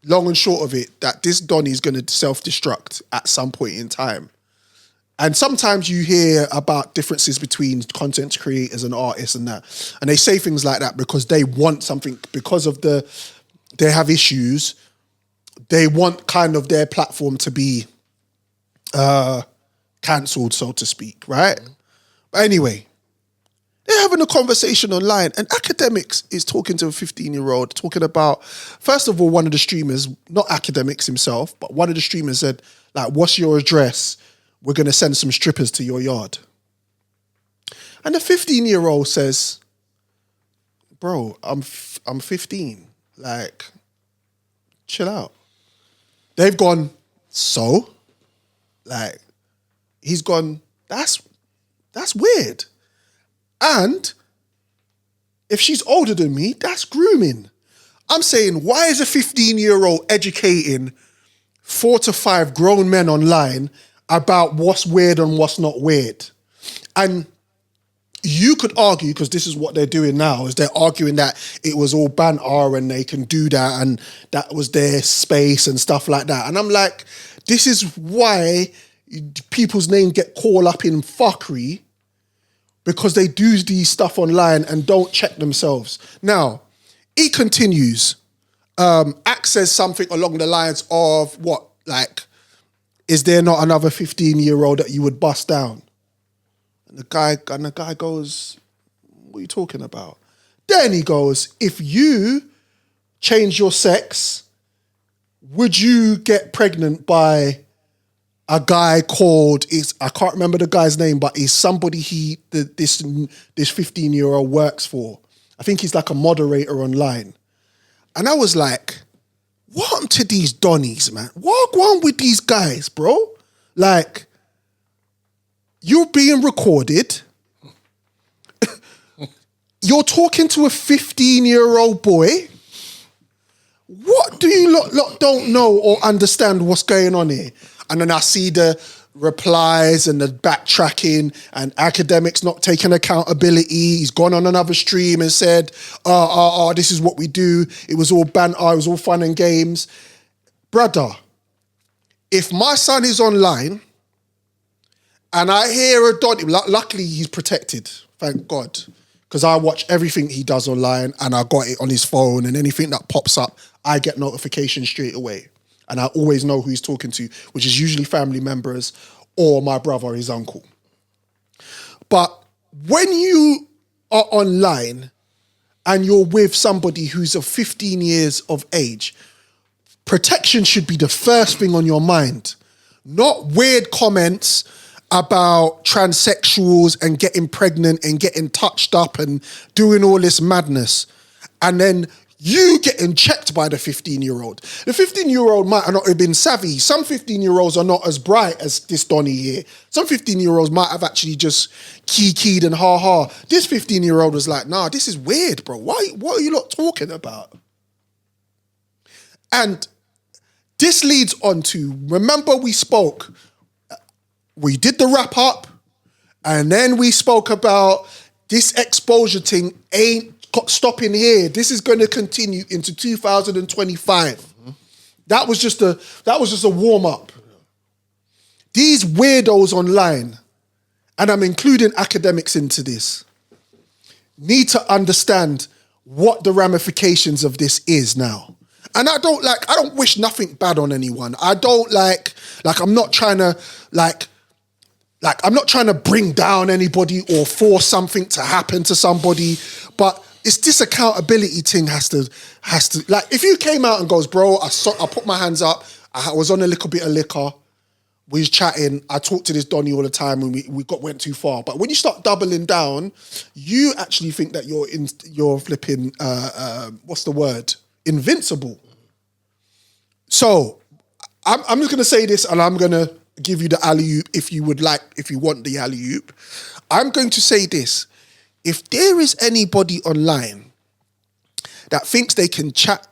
[SPEAKER 4] long and short of it, that this Donny is going to self-destruct at some point in time. And sometimes you hear about differences between content creators and artists and that. And they say things like that because they want something, because of they have issues, they want kind of their platform to be cancelled, so to speak, right? But anyway, they're having a conversation online, and Akademicks is talking to a 15-year-old, talking about, first of all, one of the streamers, not Akademicks himself, but one of the streamers said, like, what's your address? We're going to send some strippers to your yard. And the 15-year-old says, bro, I'm 15. Like, chill out. They've gone, so? Like, he's gone, that's weird. And if she's older than me, that's grooming. I'm saying, why is a 15-year-old educating 4 to 5 grown men online about what's weird and what's not weird? And you could argue, because this is what they're doing now, is they're arguing that it was all banter and they can do that and that was their space and stuff like that. And I'm like, this is why people's names get called up in fuckery, because they do these stuff online and don't check themselves. Now, he continues. Axe says something along the lines of what, like, is there not another 15-year-old that you would bust down? And the guy goes, what are you talking about? Then he goes, if you change your sex, would you get pregnant by a guy called, I can't remember the guy's name, but he's somebody this 15-year-old works for. I think he's like a moderator online. And I was like, what happened to these Donnies, man? What on with these guys, bro? Like, you're being recorded. You're talking to a 15-year-old boy. What do you lot don't know or understand what's going on here? And then I see the replies and the backtracking and Akademicks not taking accountability. He's gone on another stream and said, this is what we do. It was all banter, it was all fun and games. Brother, if my son is online and I hear a Donny, luckily he's protected, thank God, because I watch everything he does online and I got it on his phone, and anything that pops up, I get notification straight away. And I always know who he's talking to, which is usually family members or my brother or his uncle. But when you are online and you're with somebody who's of 15 years of age, protection should be the first thing on your mind. Not weird comments about transsexuals and getting pregnant and getting touched up and doing all this madness. And then you getting checked by the 15-year-old. The 15-year-old might not have been savvy. Some 15-year-olds are not as bright as this Donny here. Some 15-year-olds might have actually just keyed and ha-ha. This 15-year-old was like, nah, this is weird, bro. What are you lot talking about? And this leads on to, remember we spoke, we did the wrap up, and then we spoke about this exposure thing ain't stopping here. This is going to continue into 2025. Mm-hmm. That was just a warm up. These weirdos online, and I'm including academics into this, need to understand what the ramifications of this is now. And I don't wish nothing bad on anyone. I don't I'm not trying to I'm not trying to bring down anybody or force something to happen to somebody, but it's this accountability thing has to like, if you came out and goes, bro, I put my hands up, I was on a little bit of liquor, we was chatting, I talk to this Donny all the time and we went too far. But when you start doubling down, you actually think that you're flipping, what's the word? Invincible. So I'm just gonna say this, and I'm gonna give you the alley-oop if you want the alley-oop. I'm going to say this. If there is anybody online that thinks they can chat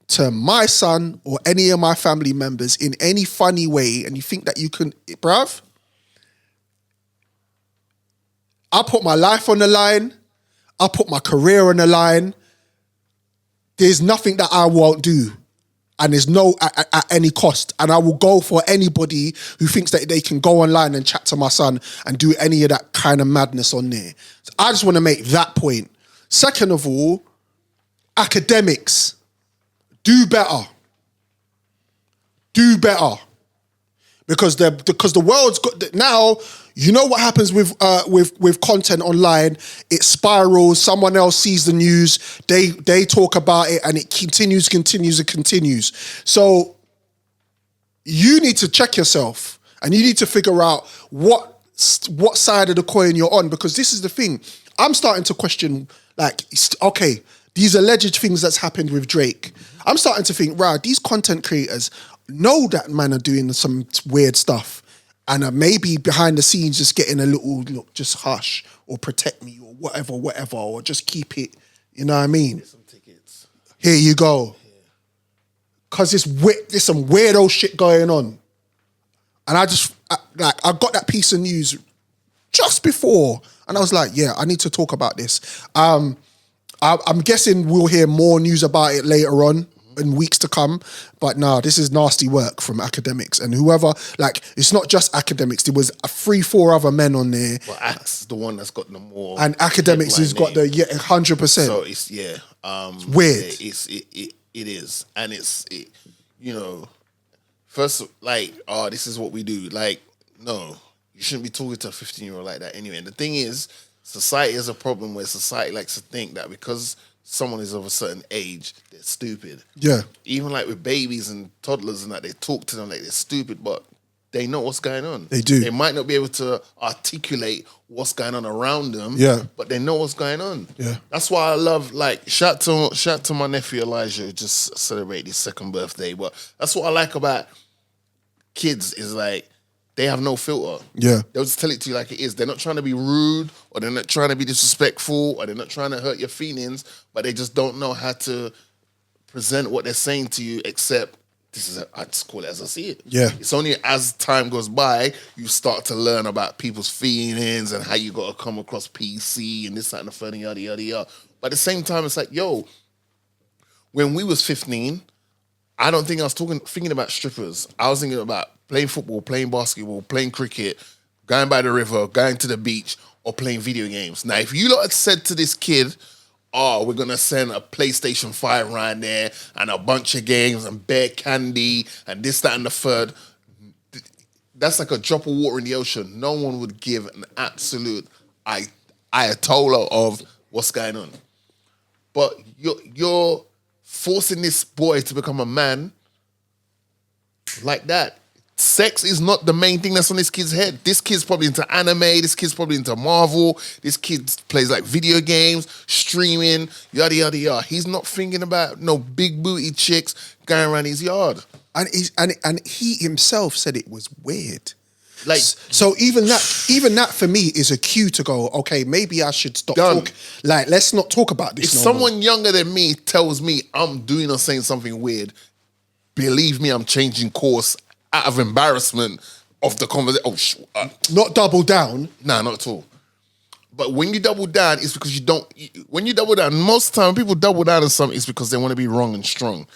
[SPEAKER 4] to my son or any of my family members in any funny way, and you think that you can, bruv, I'll put my life on the line. I'll put my career on the line. There's nothing that I won't do. And there's no at any cost. And I will go for anybody who thinks that they can go online and chat to my son and do any of that kind of madness on there. So I just want to make that point. Second of all, academics, do better. Do better. Because the world's got now. You know what happens with content online? It spirals. Someone else sees the news. They talk about it, and it continues. So you need to check yourself, and you need to figure out what side of the coin you're on. Because this is the thing. I'm starting to question. Okay, these alleged things that's happened with Drake. I'm starting to think, right, these content creators know that man are doing some weird stuff. And maybe behind the scenes just getting a little, look, just hush or protect me or whatever, or just keep it, you know what I mean?
[SPEAKER 3] Some tickets.
[SPEAKER 4] Here you go. Because there's some weirdo shit going on. And I got that piece of news just before, and I was like, yeah, I need to talk about this. I'm guessing we'll hear more news about it later on in weeks to come, but nah, this is nasty work from Akademicks and whoever. It's not just Akademicks. There was 3-4 other men on there.
[SPEAKER 3] Well, Axe the one that's got the more,
[SPEAKER 4] and Akademicks has got the 100%.
[SPEAKER 3] So it's
[SPEAKER 4] it's weird.
[SPEAKER 3] It is, and you know, first this is what we do. No, you shouldn't be talking to a 15-year-old like that anyway. And the thing is, society has a problem where society likes to think that because someone is of a certain age, they're stupid. Yeah. Even with babies and toddlers and that, they talk to them like they're stupid, but they know what's going on. They do. They might not be able to articulate what's going on around them, but they know what's going on. Yeah. That's why I love, shout to my nephew Elijah, who just celebrated his 2nd birthday. But that's what I like about kids is they have no filter. Yeah. They'll just tell it to you like it is. They're not trying to be rude, or they're not trying to be disrespectful, or they're not trying to hurt your feelings, but they just don't know how to present what they're saying to you, except I just call it as I see it. Yeah. It's only as time goes by, you start to learn about people's feelings and how you got to come across PC and this, that, and the third, and yada, yada, yada. But at the same time, it's when we was 15, I don't think I was thinking about strippers. I was thinking about playing football, playing basketball, playing cricket, going by the river, going to the beach, or playing video games. Now, if you lot had said to this kid, we're going to send a PlayStation 5 around there and a bunch of games and bear candy and this, that, and the third, that's like a drop of water in the ocean. No one would give an absolute ayatollah of what's going on. But you're forcing this boy to become a man like that. Sex is not the main thing that's on this kid's head. This kid's probably into anime. This kid's probably into Marvel. This kid plays video games, streaming, yada, yada, yada. He's not thinking about no big booty chicks going around his yard. And he himself said it was weird. So even that for me is a cue to go, okay, maybe I should stop talking. Let's not talk about this. If someone younger than me tells me I'm doing or saying something weird, believe me, I'm changing course out of embarrassment of the conversation. Not double down. Nah, not at all. But when you double down, it's because you don't. When you double down, most of the time when people double down on something, it's because they want to be wrong and strong.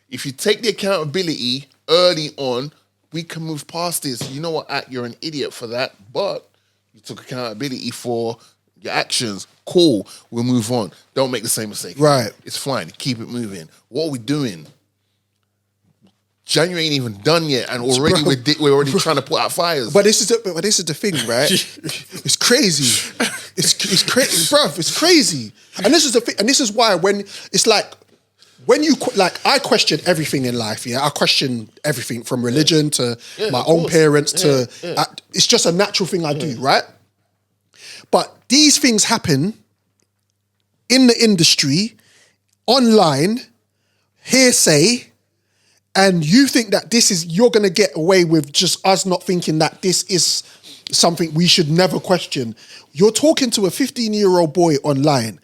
[SPEAKER 3] If you take the accountability early on, we can move past this. You know what, you're an idiot for that, but You took accountability for your actions. Cool. We'll move on. Don't make the same mistake.
[SPEAKER 4] Right.
[SPEAKER 3] It's fine. Keep it moving. What are we doing? January ain't even done yet, and already we're already trying to put out fires.
[SPEAKER 4] But this is the thing, right? It's crazy. It's crazy, bruv. It's crazy. And this is the thing. And this is why when it's like when you like, I question everything in life. Yeah, I question everything from religion to my own parents to. It's just a natural thing I do, right? But these things happen in the industry, online, hearsay. And you think that you're going to get away with just us not thinking that this is something we should never question. You're talking to a 15-year-old boy online.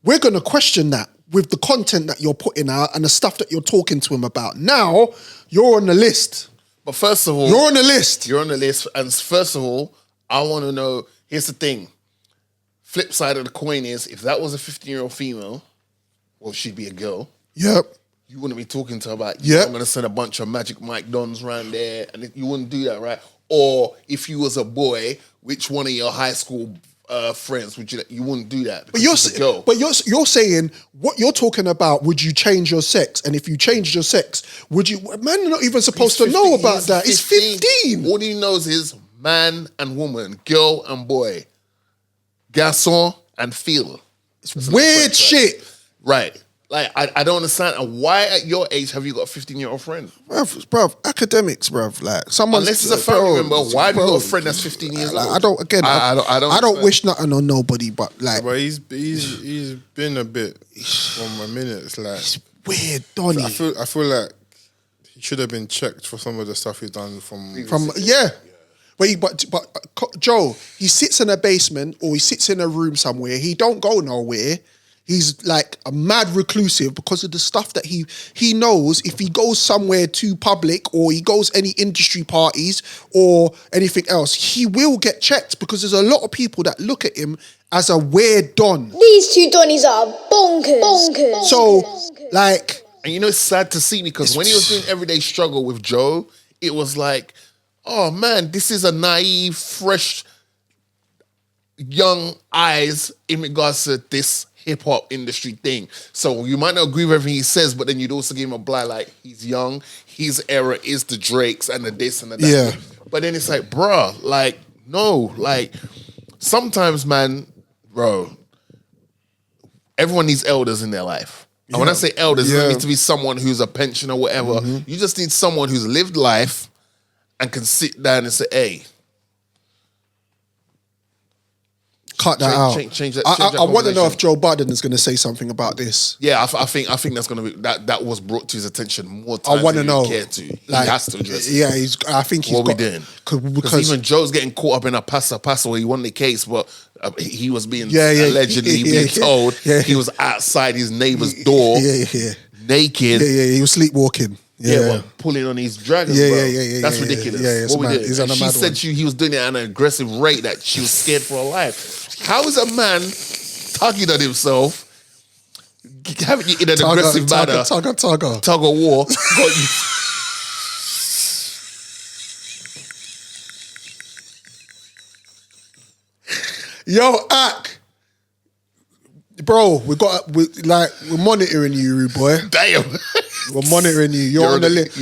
[SPEAKER 4] We're going to question that with the content that you're putting out and the stuff that you're talking to him about. Now, you're on the list.
[SPEAKER 3] But first of all...
[SPEAKER 4] You're on the list.
[SPEAKER 3] You're on the list. And first of all, I want to know, here's the thing. Flip side of the coin is, if that was a 15-year-old female, well, she'd be a girl.
[SPEAKER 4] Yep.
[SPEAKER 3] You wouldn't be talking to her about,
[SPEAKER 4] yep.
[SPEAKER 3] I'm going to send a bunch of Magic Mike Dons around there. And you wouldn't do that, right? Or if you was a boy, which one of your high school friends would you wouldn't do that?
[SPEAKER 4] But you're saying, what you're talking about, would you change your sex? And if you changed your sex, would you... Man, you're not even supposed to know about that. He's 15.
[SPEAKER 3] All he knows is man and woman, girl and boy, garçon and fille.
[SPEAKER 4] It's weird shit.
[SPEAKER 3] Right. Like, I don't understand. And why at your age have you got a 15-year-old friend?
[SPEAKER 4] Bruv, academics, bruv. Like, someone.
[SPEAKER 3] Unless it's a family member, why have you got a friend that's 15 years old?
[SPEAKER 4] I don't wish nothing on nobody, but like.
[SPEAKER 5] But he's been a bit from a minute. It's like.
[SPEAKER 4] It's weird, Donny.
[SPEAKER 5] I feel like he should have been checked for some of the stuff he's done from
[SPEAKER 4] yeah. But Joe, he sits in a basement or he sits in a room somewhere. He don't go nowhere. He's like a mad reclusive because of the stuff that he knows. If he goes somewhere too public or he goes any industry parties or anything else, he will get checked because there's a lot of people that look at him as a weird don.
[SPEAKER 2] These two Donnies are bonkers.
[SPEAKER 4] So, like...
[SPEAKER 3] And you know, it's sad to see because when he was doing Everyday Struggle with Joe, it was like, oh man, this is a naive, fresh, young eyes in regards to this hip-hop industry thing. So you might not agree with everything he says, but then you'd also give him a blind, like, he's young, his era is the Drakes and the this and the that.
[SPEAKER 4] Yeah.
[SPEAKER 3] But then it's like, bruh, like, no, like, sometimes, man, bro, everyone needs elders in their life. And when I say elders, it doesn't need to be someone who's a pensioner or whatever. Mm-hmm. You just need someone who's lived life and can sit down and say, hey,
[SPEAKER 4] cut that out.
[SPEAKER 3] Change that.
[SPEAKER 4] I want to know if Joe Budden is going to say something about this.
[SPEAKER 3] Yeah, I think that's going to be that was brought to his attention more times.
[SPEAKER 4] I want to know.
[SPEAKER 3] He cared to. He has to address it.
[SPEAKER 4] Yeah, I think he's
[SPEAKER 3] what we doing because even Joe's getting caught up in a passa. He won the case, but he was being allegedly being told he was outside his neighbor's door, naked.
[SPEAKER 4] Yeah, he was sleepwalking.
[SPEAKER 3] Yeah, pulling on these dragons, bro. That's ridiculous.
[SPEAKER 4] Yeah,
[SPEAKER 3] what we did.
[SPEAKER 4] He's on a
[SPEAKER 3] she
[SPEAKER 4] mad
[SPEAKER 3] said he was doing it at an aggressive rate that she was scared for her life. How is a man tugging on himself, having it in an aggressive manner, tug of war, got you?
[SPEAKER 4] Yo, Ak. Bro, we're monitoring you, rude boy.
[SPEAKER 3] Damn.
[SPEAKER 4] We're monitoring you. You're on the list.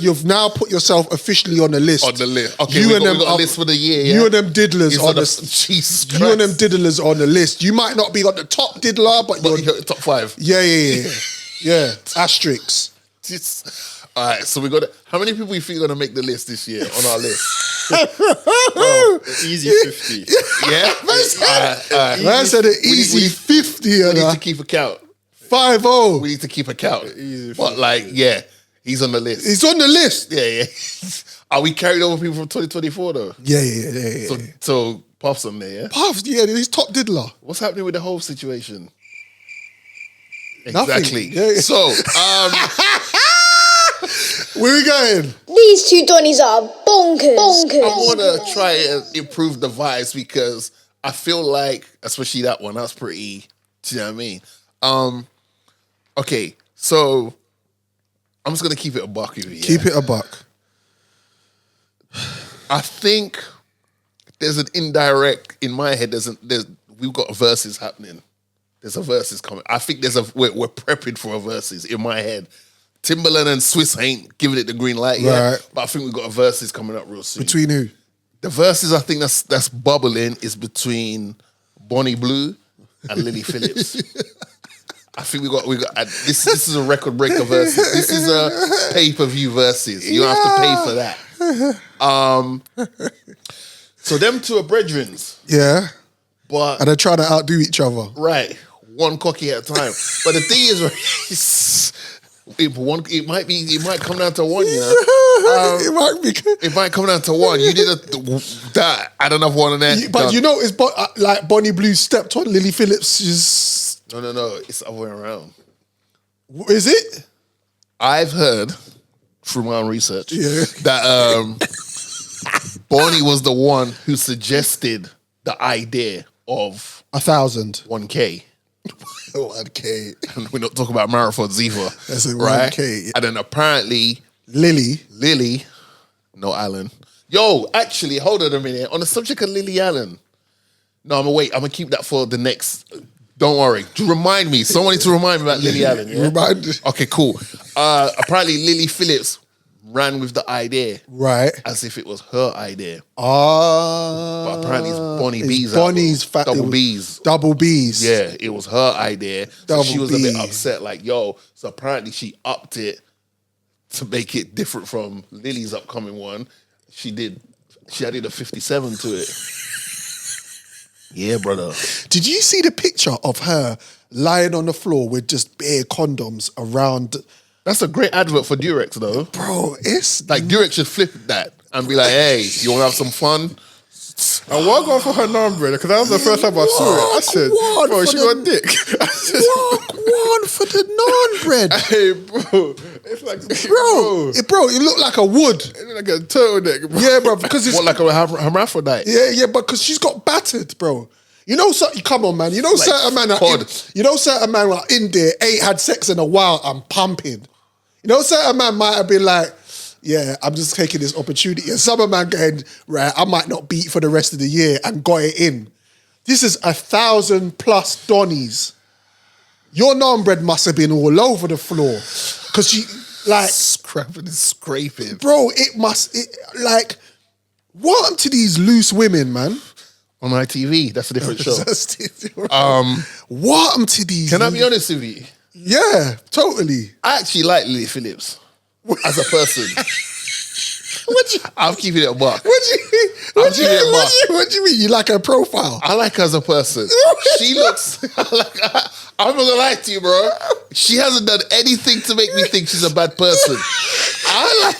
[SPEAKER 4] You've now put yourself officially on the list.
[SPEAKER 3] On the list. Okay, we got a list for the year. Yeah?
[SPEAKER 4] You and them diddlers on the
[SPEAKER 3] Jesus Christ.
[SPEAKER 4] You and them diddlers on the list. You might not be on the top diddler, but you're
[SPEAKER 3] top 5.
[SPEAKER 4] Yeah. Asterisks.
[SPEAKER 3] All right, so we got. How many people you think are gonna make the list this year on our list?
[SPEAKER 5] Easy 50.
[SPEAKER 3] Yeah,
[SPEAKER 4] Man said an easy 50.
[SPEAKER 3] We need to keep a count.
[SPEAKER 4] 5-0.
[SPEAKER 3] We need to keep a count. But he's on the list.
[SPEAKER 4] He's on the list.
[SPEAKER 3] Yeah. Are we carried over people from 2024 though?
[SPEAKER 4] Yeah.
[SPEAKER 3] So Puff's on there, yeah?
[SPEAKER 4] Puff's, he's top diddler.
[SPEAKER 3] What's happening with the whole situation?
[SPEAKER 4] Nothing.
[SPEAKER 3] Exactly.
[SPEAKER 4] Yeah.
[SPEAKER 3] So,
[SPEAKER 4] where we going?
[SPEAKER 2] These two Donnies are bonkers.
[SPEAKER 3] I want to try and improve the vibes because I feel like, especially that one, that's pretty, do you know what I mean? Okay, so I'm just going to keep it a buck with you.
[SPEAKER 4] Keep it a buck.
[SPEAKER 3] I think there's an indirect in my head. We've got verses happening. There's a verses coming. I think we're prepping for a verses in my head. Timberland and Swiss ain't giving it the green light yet,
[SPEAKER 4] Right.
[SPEAKER 3] but I think we've got a verses coming up real soon.
[SPEAKER 4] Between who?
[SPEAKER 3] The verses I think that's bubbling is between Bonnie Blue and Lily Phillips. I think we got this is a record breaker versus. This is a pay-per-view versus. You don't have to pay for that. So them two are brethrens,
[SPEAKER 4] Yeah.
[SPEAKER 3] but
[SPEAKER 4] And they're trying to outdo each other.
[SPEAKER 3] right, one cocky at a time. But the thing is, it might come down to one, you know.
[SPEAKER 4] It might be.
[SPEAKER 3] It might come down to one. You did that. Add another one in there.
[SPEAKER 4] But you know, it's like Bonnie Blue stepped on Lily Phillips'.
[SPEAKER 3] No. It's the other way around.
[SPEAKER 4] Is it?
[SPEAKER 3] I've heard through my own research
[SPEAKER 4] Yeah.
[SPEAKER 3] that Bonnie was the one who suggested the idea of
[SPEAKER 4] 1,000.
[SPEAKER 3] 1K.
[SPEAKER 4] 1K.
[SPEAKER 3] And we're not talking about marathons either.
[SPEAKER 4] That's a
[SPEAKER 3] right?
[SPEAKER 4] 1K.
[SPEAKER 3] And then apparently
[SPEAKER 4] Lily.
[SPEAKER 3] No Allen. Yo, actually, hold on a minute. On the subject of Lily Allen. No, I'm gonna keep that for the next. Don't worry. To remind me. Someone needs to remind me about Lily Allen. Yeah?
[SPEAKER 4] Remind.
[SPEAKER 3] Okay, cool. Apparently Lily Phillips ran with the idea
[SPEAKER 4] Right.
[SPEAKER 3] as if it was her idea.
[SPEAKER 4] But
[SPEAKER 3] apparently it's Bonnie B's
[SPEAKER 4] Bonnie's
[SPEAKER 3] album.
[SPEAKER 4] fat.
[SPEAKER 3] Double B's.
[SPEAKER 4] Double B's.
[SPEAKER 3] Yeah, it was her idea. So
[SPEAKER 4] Double
[SPEAKER 3] she was a bit
[SPEAKER 4] B.
[SPEAKER 3] upset, like, yo. So apparently she upped it to make it different from Lily's upcoming one. She added a 57 to it. Yeah, brother.
[SPEAKER 4] Did you see the picture of her lying on the floor with just bare condoms around?
[SPEAKER 3] That's a great advert for Durex, though.
[SPEAKER 4] Bro, it's
[SPEAKER 3] Like, Durex should flip that and be like, hey, you want to have some fun?
[SPEAKER 5] And what going for her number? Because that was the first time I saw it. I said,
[SPEAKER 4] Walk
[SPEAKER 5] bro,
[SPEAKER 4] one
[SPEAKER 5] she
[SPEAKER 4] for
[SPEAKER 5] got a dick. I said,
[SPEAKER 4] Walk one for the non-bread.
[SPEAKER 5] hey, bro. It's like,
[SPEAKER 4] Bro, it looked like a wood.
[SPEAKER 5] It's like a turtleneck, bro.
[SPEAKER 4] Yeah, bro, because it's...
[SPEAKER 3] What, like a hermaphrodite?
[SPEAKER 4] Yeah, but because she's got battered, bro. You know, come on, man. You know, certain man are in there, ain't had sex in a while, and pumping. You know, certain man might have been like, yeah, I'm just taking this opportunity. And some man going, right, I might not beat for the rest of the year and got it in. This is 1,000+ Donnies. Your non-bread must have been all over the floor. Because she, like...
[SPEAKER 3] Scrapping and scraping.
[SPEAKER 4] Bro, what happened to these loose women, man?
[SPEAKER 3] On ITV, that's a different show.
[SPEAKER 4] What happened to these?
[SPEAKER 3] Can I be honest with you?
[SPEAKER 4] Yeah, totally.
[SPEAKER 3] I actually like Lily Phillips as a person. I'm keeping it a buck.
[SPEAKER 4] What do you mean? You like her profile?
[SPEAKER 3] I like her as a person. She looks I'm not gonna lie to you, bro. She hasn't done anything to make me think she's a bad person. I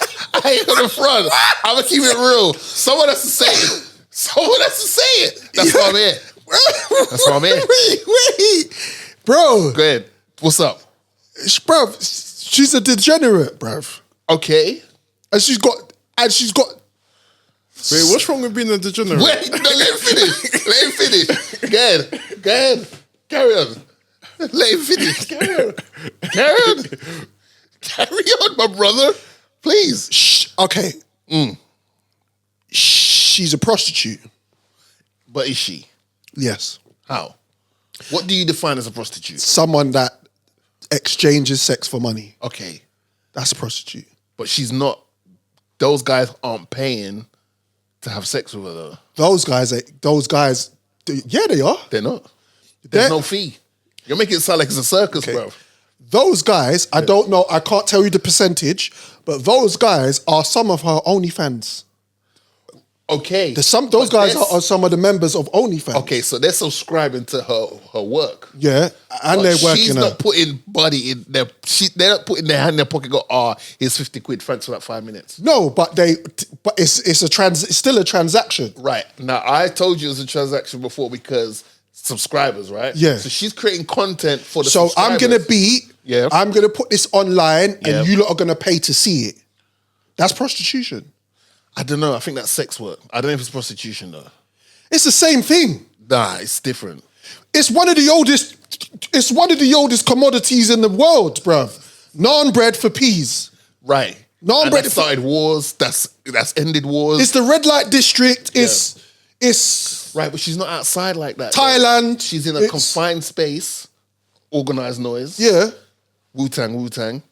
[SPEAKER 3] ain't gonna front. I'm gonna keep it real. Someone has to say it. That's why I'm here. That's why I'm here.
[SPEAKER 4] Wait. Bro.
[SPEAKER 3] Go ahead. What's up?
[SPEAKER 4] Bruv, she's a degenerate, bruv.
[SPEAKER 3] Okay.
[SPEAKER 4] And she's got
[SPEAKER 5] Wait, what's wrong with being a degenerate?
[SPEAKER 3] Wait, no, let him finish. Go ahead. Carry on. Let him finish. Carry on, my brother. Please.
[SPEAKER 4] Shh. Okay. She's a prostitute.
[SPEAKER 3] But is she?
[SPEAKER 4] Yes.
[SPEAKER 3] How? What do you define as a prostitute?
[SPEAKER 4] Someone that exchanges sex for money.
[SPEAKER 3] Okay.
[SPEAKER 4] That's a prostitute.
[SPEAKER 3] But she's not, those guys aren't paying to have sex with her though.
[SPEAKER 4] Those guys, yeah, they are.
[SPEAKER 3] They're not. There's
[SPEAKER 4] They're-
[SPEAKER 3] no fee. You're making it sound like it's a circus, bro.
[SPEAKER 4] Those guys, I don't know, I can't tell you the percentage, but those guys are some of her OnlyFans.
[SPEAKER 3] Okay.
[SPEAKER 4] Those guys are some of the members of OnlyFans.
[SPEAKER 3] Okay, so they're subscribing to her work.
[SPEAKER 4] Yeah, and
[SPEAKER 3] But
[SPEAKER 4] they're working
[SPEAKER 3] she's
[SPEAKER 4] her.
[SPEAKER 3] not putting money in their. They're not putting their hand in their pocket. Go, here's 50 quid. Thanks for that 5 minutes.
[SPEAKER 4] No, but it's still a transaction.
[SPEAKER 3] Right now, I told you it was a transaction before because subscribers, right?
[SPEAKER 4] Yeah.
[SPEAKER 3] So she's creating content for the.
[SPEAKER 4] So I'm
[SPEAKER 3] subscribers. I'm
[SPEAKER 4] gonna put this online,
[SPEAKER 3] Yeah.
[SPEAKER 4] and you lot are gonna pay to see it. That's prostitution.
[SPEAKER 3] I don't know. I think that's sex work. I don't know if it's prostitution though.
[SPEAKER 4] It's the same thing.
[SPEAKER 3] Nah, it's different.
[SPEAKER 4] It's one of the oldest commodities in the world, bruv. Naan bread for peas.
[SPEAKER 3] Right.
[SPEAKER 4] Naan
[SPEAKER 3] And
[SPEAKER 4] bread
[SPEAKER 3] that started wars. That's ended wars.
[SPEAKER 4] It's the red light district. It's
[SPEAKER 3] Right, but she's not outside like that.
[SPEAKER 4] Thailand.
[SPEAKER 3] She's in a
[SPEAKER 4] it's-
[SPEAKER 3] confined space, organised noise.
[SPEAKER 4] Yeah.
[SPEAKER 3] Wu-Tang.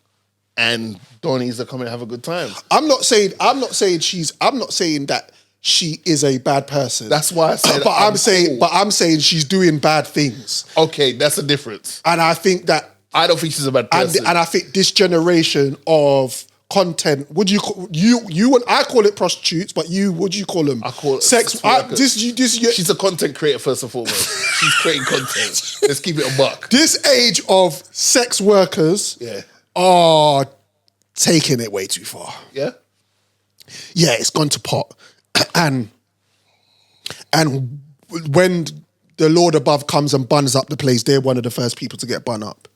[SPEAKER 3] And Donnies are coming to have a good time.
[SPEAKER 4] I'm not saying that she is a bad person.
[SPEAKER 3] That's why I said
[SPEAKER 4] but I'm saying she's doing bad things.
[SPEAKER 3] Okay, that's the difference.
[SPEAKER 4] And I think that
[SPEAKER 3] I don't think she's a bad person.
[SPEAKER 4] and I think this generation of content, would you and I call it prostitutes, but what do you call them?
[SPEAKER 3] I call it
[SPEAKER 4] sex
[SPEAKER 3] workers.
[SPEAKER 4] She's
[SPEAKER 3] a content creator first and foremost. She's creating content. Let's keep it a buck.
[SPEAKER 4] This age of sex workers are taking it way too far.
[SPEAKER 3] Yeah?
[SPEAKER 4] Yeah, it's gone to pot. And when the Lord above comes and buns up the place, they're one of the first people to get bun up.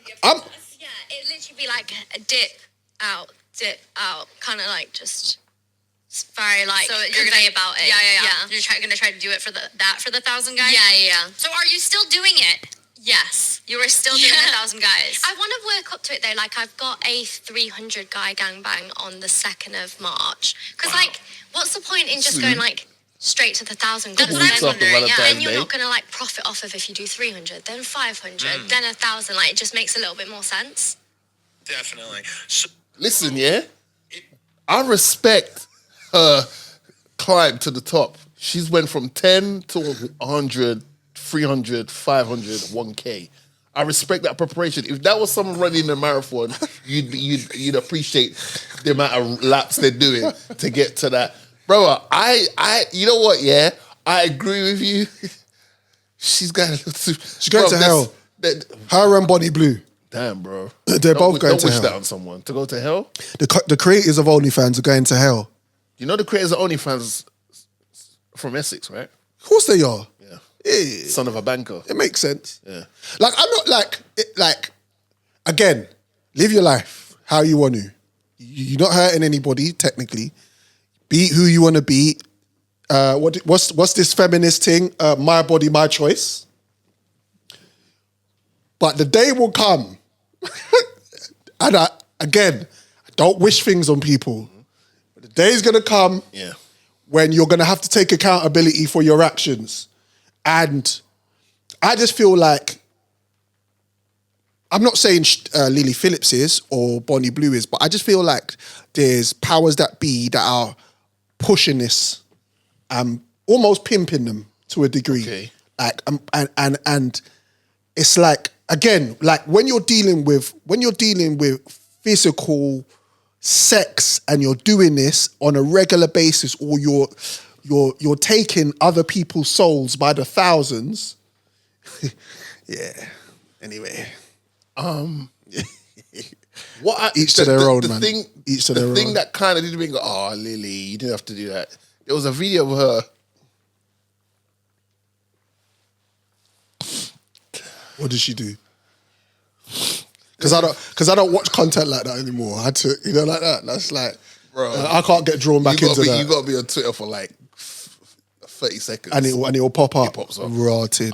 [SPEAKER 6] Yeah, it literally be like a dip out, kind of like just very like. So you're gonna about it. Yeah. You're gonna try to do it for the 1,000 guys. Yeah. So are you still doing it? Yes, you are still doing 1,000 guys. I want to work up to it though. Like I've got a 300 guy gangbang on the 2nd of March. Because like, what's the point in just going like straight to the 1,000? That's what I'm wondering. Yeah, and you're not gonna like profit off of if you do 300, then 500, then 1,000. Like it just makes a little bit more sense.
[SPEAKER 7] Definitely.
[SPEAKER 3] Listen, yeah? I respect her climb to the top. She's went from 10 to 100, 300, 500, 1K. I respect that preparation. If that was someone running a marathon, you'd appreciate the amount of laps they're doing to get to that. Bro, I you know what, yeah? I agree with you. She's going
[SPEAKER 4] to hell. Her and Bonnie Blue.
[SPEAKER 3] Damn, bro.
[SPEAKER 4] They're both going to
[SPEAKER 3] Don't wish
[SPEAKER 4] hell.
[SPEAKER 3] that on someone. To go to hell?
[SPEAKER 4] The creators of OnlyFans are going to hell.
[SPEAKER 3] You know the creators of OnlyFans from Essex, right?
[SPEAKER 4] Of course they are.
[SPEAKER 3] Yeah. Son of a banker.
[SPEAKER 4] It makes sense.
[SPEAKER 3] Yeah.
[SPEAKER 4] Like, I'm not like, again, live your life how you want to. You're not hurting anybody, technically. Be who you want to be. What's this feminist thing? My body, my choice. But the day will come, and I don't wish things on people. But the day's going to come when you're going to have to take accountability for your actions. And I just feel like, I'm not saying Lilly Phillips is or Bonnie Blue is, but I just feel like there's powers that be that are pushing this, almost pimping them to a degree.
[SPEAKER 3] Okay.
[SPEAKER 4] Like, and it's like, again, like when you're dealing with physical sex and you're doing this on a regular basis, or you're taking other people's souls by the thousands. Yeah. Anyway. Each to their own, man. Each to their own.
[SPEAKER 3] The thing that kind of did me go, oh, Lily, you didn't have to do that. There was a video of her.
[SPEAKER 4] What did she do? Because I don't watch content like that anymore. I had to, like that. That's like, bro, I can't get drawn back into that.
[SPEAKER 3] You got to be on Twitter for like 30 seconds.
[SPEAKER 4] And it'll pop up.
[SPEAKER 3] It pops up.
[SPEAKER 4] Rotted.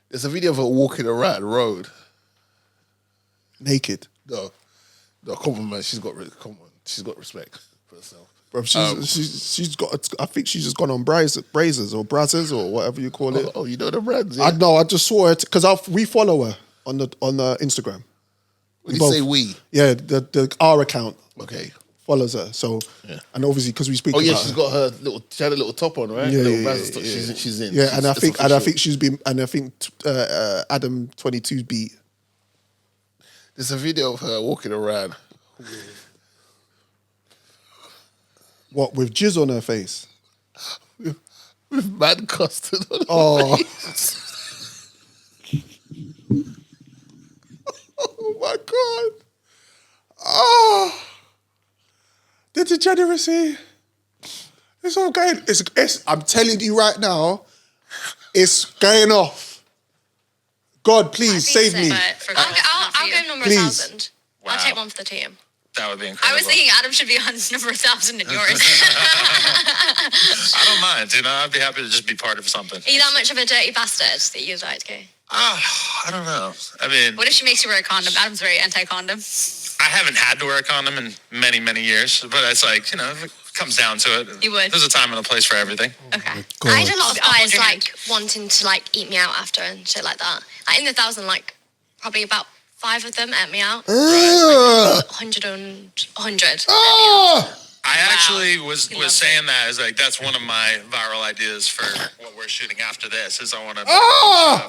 [SPEAKER 3] There's a video of her walking around the road.
[SPEAKER 4] Naked.
[SPEAKER 3] No, come on, man. She's got respect for herself.
[SPEAKER 4] Bro, she's got. I think she's just gone on Brazers or whatever you call it.
[SPEAKER 3] Oh, you know the brands? Yeah?
[SPEAKER 4] I know. I just saw it because we follow her on the Instagram.
[SPEAKER 3] When you say we,
[SPEAKER 4] yeah, the our account.
[SPEAKER 3] Okay.
[SPEAKER 4] Follows her. So, and obviously because we speak.
[SPEAKER 3] Oh yeah,
[SPEAKER 4] about
[SPEAKER 3] she's
[SPEAKER 4] her.
[SPEAKER 3] got her she had a little top on, right?
[SPEAKER 4] Yeah,
[SPEAKER 3] yeah. She's in.
[SPEAKER 4] Yeah, and I think Adam 22's beat.
[SPEAKER 3] There's a video of her walking around.
[SPEAKER 4] What, with jizz on her face?
[SPEAKER 3] With mad custard on her face.
[SPEAKER 4] Oh my God. Oh. The degeneracy. It's all going. I'm telling you right now, it's going off. God, please save me.
[SPEAKER 6] I'll go number 1,000.
[SPEAKER 7] Wow.
[SPEAKER 6] I'll take one for the team.
[SPEAKER 7] That would be incredible.
[SPEAKER 6] I was thinking Adam should be on number 1,000 in yours.
[SPEAKER 7] I don't mind. I'd be happy to just be part of something.
[SPEAKER 6] Are you that much of a dirty bastard that you'd like to go?
[SPEAKER 7] I don't know. I mean,
[SPEAKER 6] What if she makes you wear a condom? Adam's very anti-condom.
[SPEAKER 7] I haven't had to wear a condom in many, many years, but it's like, you know, if it comes down to it,
[SPEAKER 6] You would.
[SPEAKER 7] there's a time and a place for everything.
[SPEAKER 6] Okay.
[SPEAKER 4] God.
[SPEAKER 6] I had a lot of guys like wanting to like eat me out after and shit like that. Like in the 1,000, like probably about 5 of them ate me out. 100 and 100.
[SPEAKER 7] I actually was saying that is like that's one of my viral ideas for what we're shooting after this is I want to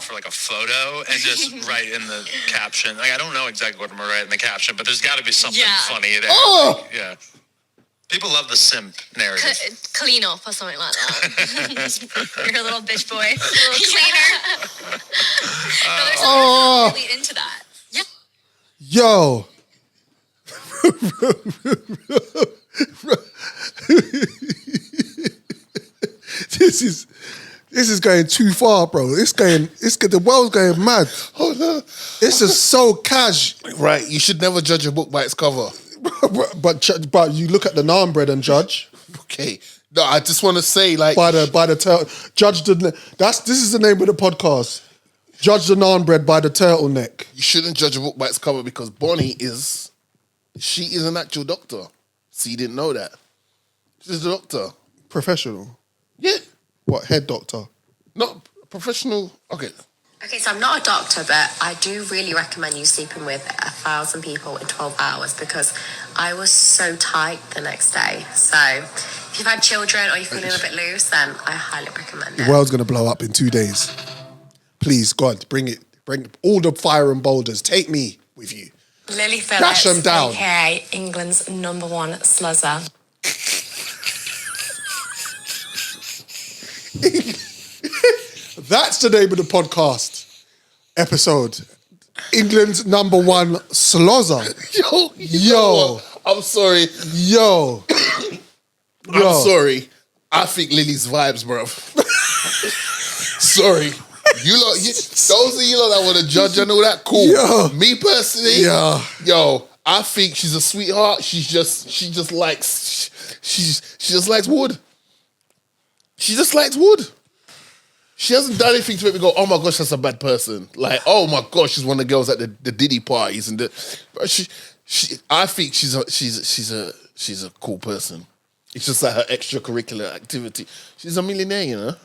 [SPEAKER 7] for like a photo and just write in the caption. Like I don't know exactly what I'm gonna write in the caption, but there's got to be something funny there. Like, yeah. People love the simp narrative.
[SPEAKER 6] Clean up or something like that. You're a little bitch boy. A little cleaner. No, there's someone really into that. Yeah.
[SPEAKER 4] Yo. This is going too far, bro. The world's going mad. Oh no. This is so cash.
[SPEAKER 3] Right, you should never judge a book by its cover.
[SPEAKER 4] But you look at the naan bread and judge.
[SPEAKER 3] Okay. No, I just want to say, like,
[SPEAKER 4] Judge the. This is the name of the podcast. Judge the naan bread by the turtleneck.
[SPEAKER 3] you shouldn't judge a book by its cover because Bonnie is an actual doctor. So you didn't know that. She's a doctor.
[SPEAKER 4] Professional.
[SPEAKER 3] Yeah.
[SPEAKER 4] What, head doctor?
[SPEAKER 3] Not professional. Okay.
[SPEAKER 8] Okay, so I'm not a doctor, but I do really recommend you sleeping with 1,000 people in 12 hours because I was so tight the next day. So if you've had children or you're feeling a bit loose, then I highly recommend it.
[SPEAKER 4] The world's going to blow up in 2 days. Please, God, bring it. Bring all the fire and boulders. Take me with you.
[SPEAKER 8] Lily Phillips,
[SPEAKER 4] Dash them down.
[SPEAKER 8] aka England's #1 sluzzer.
[SPEAKER 4] That's the name of the podcast episode. England's #1 slozzer. Yo.
[SPEAKER 3] I'm sorry.
[SPEAKER 4] Yo.
[SPEAKER 3] I'm sorry. I think Lily's vibes, bro. Sorry. Those of you lot that want to judge and all that, cool.
[SPEAKER 4] Yeah.
[SPEAKER 3] Me personally,
[SPEAKER 4] Yeah.
[SPEAKER 3] yo, I think she's a sweetheart. She just likes wood. She just likes wood. She hasn't done anything to make me go, oh my gosh, that's a bad person. Like, oh my gosh, she's one of the girls at the Diddy parties and I think she's a cool person. It's just like her extracurricular activity. She's a millionaire, you know.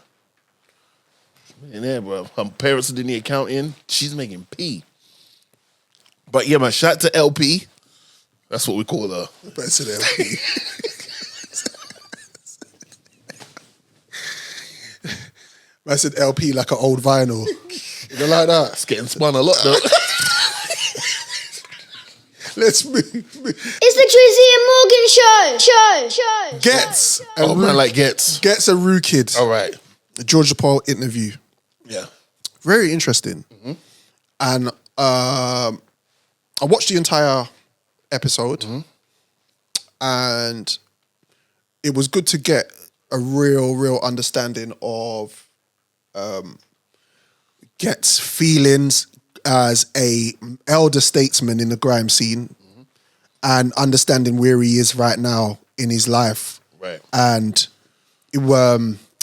[SPEAKER 3] Millionaire, bro. Her parents are in the accounting. She's making P. But yeah, man, shout out to LP. That's what we call her.
[SPEAKER 4] That's an LP. I said LP like an old vinyl. You don't like that?
[SPEAKER 3] It's getting spun a lot, though.
[SPEAKER 4] Let's move.
[SPEAKER 2] It's the Drizzy Morgan show.
[SPEAKER 4] Ghetts.
[SPEAKER 3] Oh, man, like Ghetts.
[SPEAKER 4] Ghetts Rude Kid.
[SPEAKER 3] All right.
[SPEAKER 4] The Georgia Paul interview.
[SPEAKER 3] Yeah.
[SPEAKER 4] Very interesting.
[SPEAKER 3] Mm-hmm.
[SPEAKER 4] And I watched the entire episode.
[SPEAKER 3] Mm-hmm.
[SPEAKER 4] And it was good to get a real understanding of Ghetts' feelings as a elder statesman in the grime scene and understanding where he is right now in his life.
[SPEAKER 3] Right.
[SPEAKER 4] And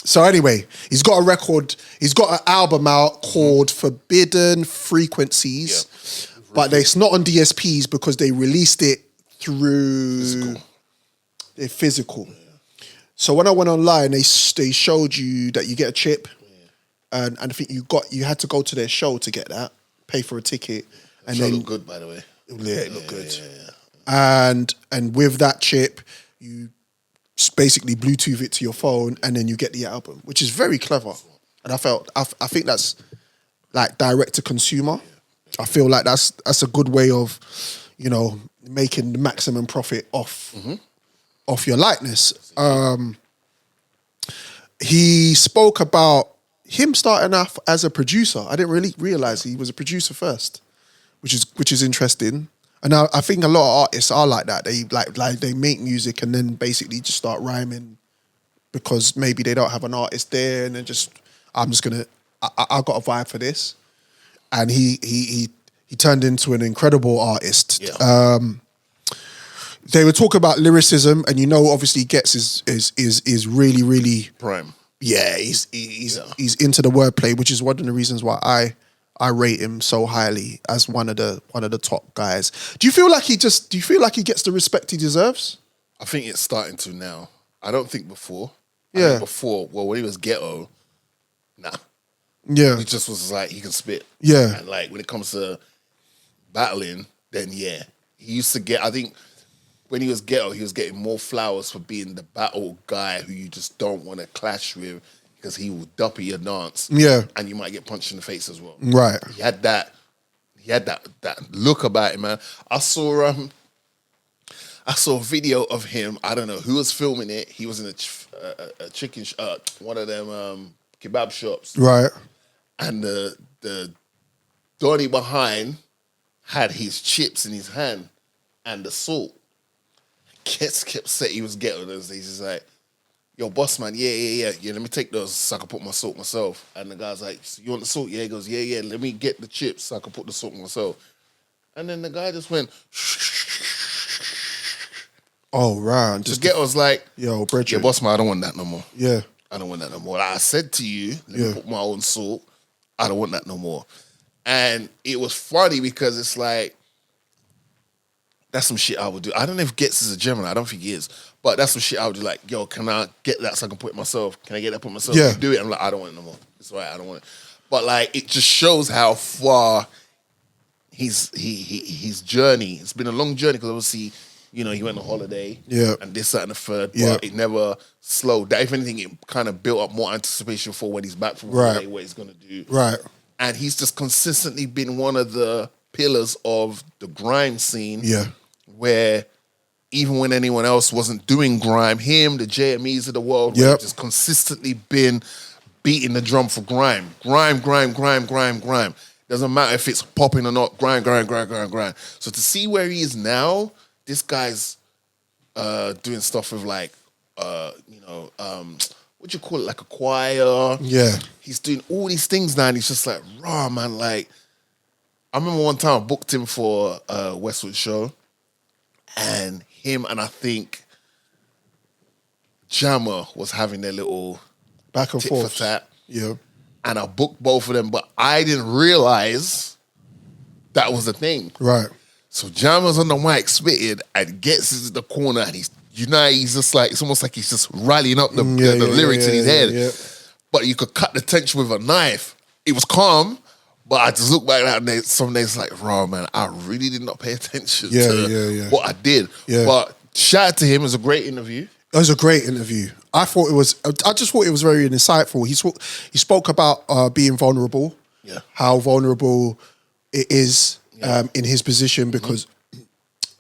[SPEAKER 4] so anyway, he's got a record, he's got an album out called Forbidden Frequencies, but it's not on DSPs because they released it through physical. So when I went online, they showed you that you get a chip, and I think you had to go to their show to get that, pay for a ticket, and
[SPEAKER 3] Show
[SPEAKER 4] then
[SPEAKER 3] look good, by the way.
[SPEAKER 4] yeah, it looked good. And with that chip, you basically Bluetooth it to your phone, and then you get the album, which is very clever. And I think that's like direct to consumer. I feel like that's a good way of, making the maximum profit off your likeness. He spoke about him starting off as a producer. I didn't really realize he was a producer first, which is interesting. And I think a lot of artists are like that. They like they make music and then basically just start rhyming because maybe they don't have an artist there, and then I got a vibe for this. And he turned into an incredible artist.
[SPEAKER 3] Yeah.
[SPEAKER 4] They were talking about lyricism, and obviously Ghetts is really, really
[SPEAKER 3] Prime.
[SPEAKER 4] yeah. He's into the wordplay, which is one of the reasons why I rate him so highly as one of the top guys. Do you feel like he gets the respect he deserves?
[SPEAKER 3] I think it's starting to now. I don't think before.
[SPEAKER 4] Yeah.
[SPEAKER 3] I think before, well, when he was ghetto, nah.
[SPEAKER 4] Yeah.
[SPEAKER 3] He just was like, he can spit.
[SPEAKER 4] Yeah.
[SPEAKER 3] And like, when it comes to battling, then yeah. He used to get, I think, when he was ghetto, he was getting more flowers for being the battle guy who you just don't want to clash with because he will duppy your dance.
[SPEAKER 4] Yeah.
[SPEAKER 3] And you might get punched in the face as well.
[SPEAKER 4] Right.
[SPEAKER 3] He had that look about him, man. I saw a video of him. I don't know who was filming it. He was in a chicken, one of them kebab shops.
[SPEAKER 4] Right.
[SPEAKER 3] And the Donnie behind had his chips in his hand and the salt. Ghetts kept saying he was ghetto those days. He's like, yo, boss man, yeah, let me take those so I can put my salt myself. And the guy's like, so you want the salt? Yeah, he goes, yeah, let me get the chips so I can put the salt myself. And then the guy just went,
[SPEAKER 4] oh, right.
[SPEAKER 3] just Ghetto's like,
[SPEAKER 4] yo, brethren.
[SPEAKER 3] yeah, boss man, I don't want that no more.
[SPEAKER 4] Yeah.
[SPEAKER 3] I don't want that no more. Like I said to you, let me put my own salt. I don't want that no more. And it was funny because it's like, that's some shit I would do. I don't know if Ghetts is a Gemini. I don't think he is. But that's some shit I would do. Like, yo, can I get that so I can put it myself? Can I get that put myself?
[SPEAKER 4] Yeah.
[SPEAKER 3] Do it. I'm like, I don't want it no more. It's all right. I don't want it. But like, it just shows how far his journey. It's been a long journey because obviously, you know, he went on holiday.
[SPEAKER 4] Yeah.
[SPEAKER 3] And this, that, and the third.
[SPEAKER 4] Yeah.
[SPEAKER 3] But it never slowed down. If anything, it kind of built up more anticipation for when he's back from holiday, what he's going to do.
[SPEAKER 4] Right.
[SPEAKER 3] And he's just consistently been one of the pillars of the grime scene.
[SPEAKER 4] Yeah.
[SPEAKER 3] Where even when anyone else wasn't doing grime, him, the JMEs of the world, have just consistently been beating the drum for grime. Grime. Doesn't matter if it's popping or not, grime. So to see where he is now, this guy's doing stuff with like, what do you call it, like a choir.
[SPEAKER 4] Yeah.
[SPEAKER 3] He's doing all these things now and he's just like, raw, man, like, I remember one time I booked him for a Westwood show. And him and I think Jammer was having their little
[SPEAKER 4] back and
[SPEAKER 3] tit
[SPEAKER 4] forth.
[SPEAKER 3] for tat.
[SPEAKER 4] Yeah.
[SPEAKER 3] And I booked both of them, but I didn't realize that was the thing.
[SPEAKER 4] Right.
[SPEAKER 3] So Jammer's on the mic spitting and Ghetts is in the corner and he's just like, it's almost like he's just rallying up the lyrics in his head.
[SPEAKER 4] Yeah.
[SPEAKER 3] But you could cut the tension with a knife. It was calm. But I just look back at that some days like, raw, man, I really did not pay attention to what I did.
[SPEAKER 4] Yeah.
[SPEAKER 3] But shout out to him. It was a great interview.
[SPEAKER 4] It was a great interview. I just thought it was very insightful. He spoke about being vulnerable, how vulnerable it is in his position because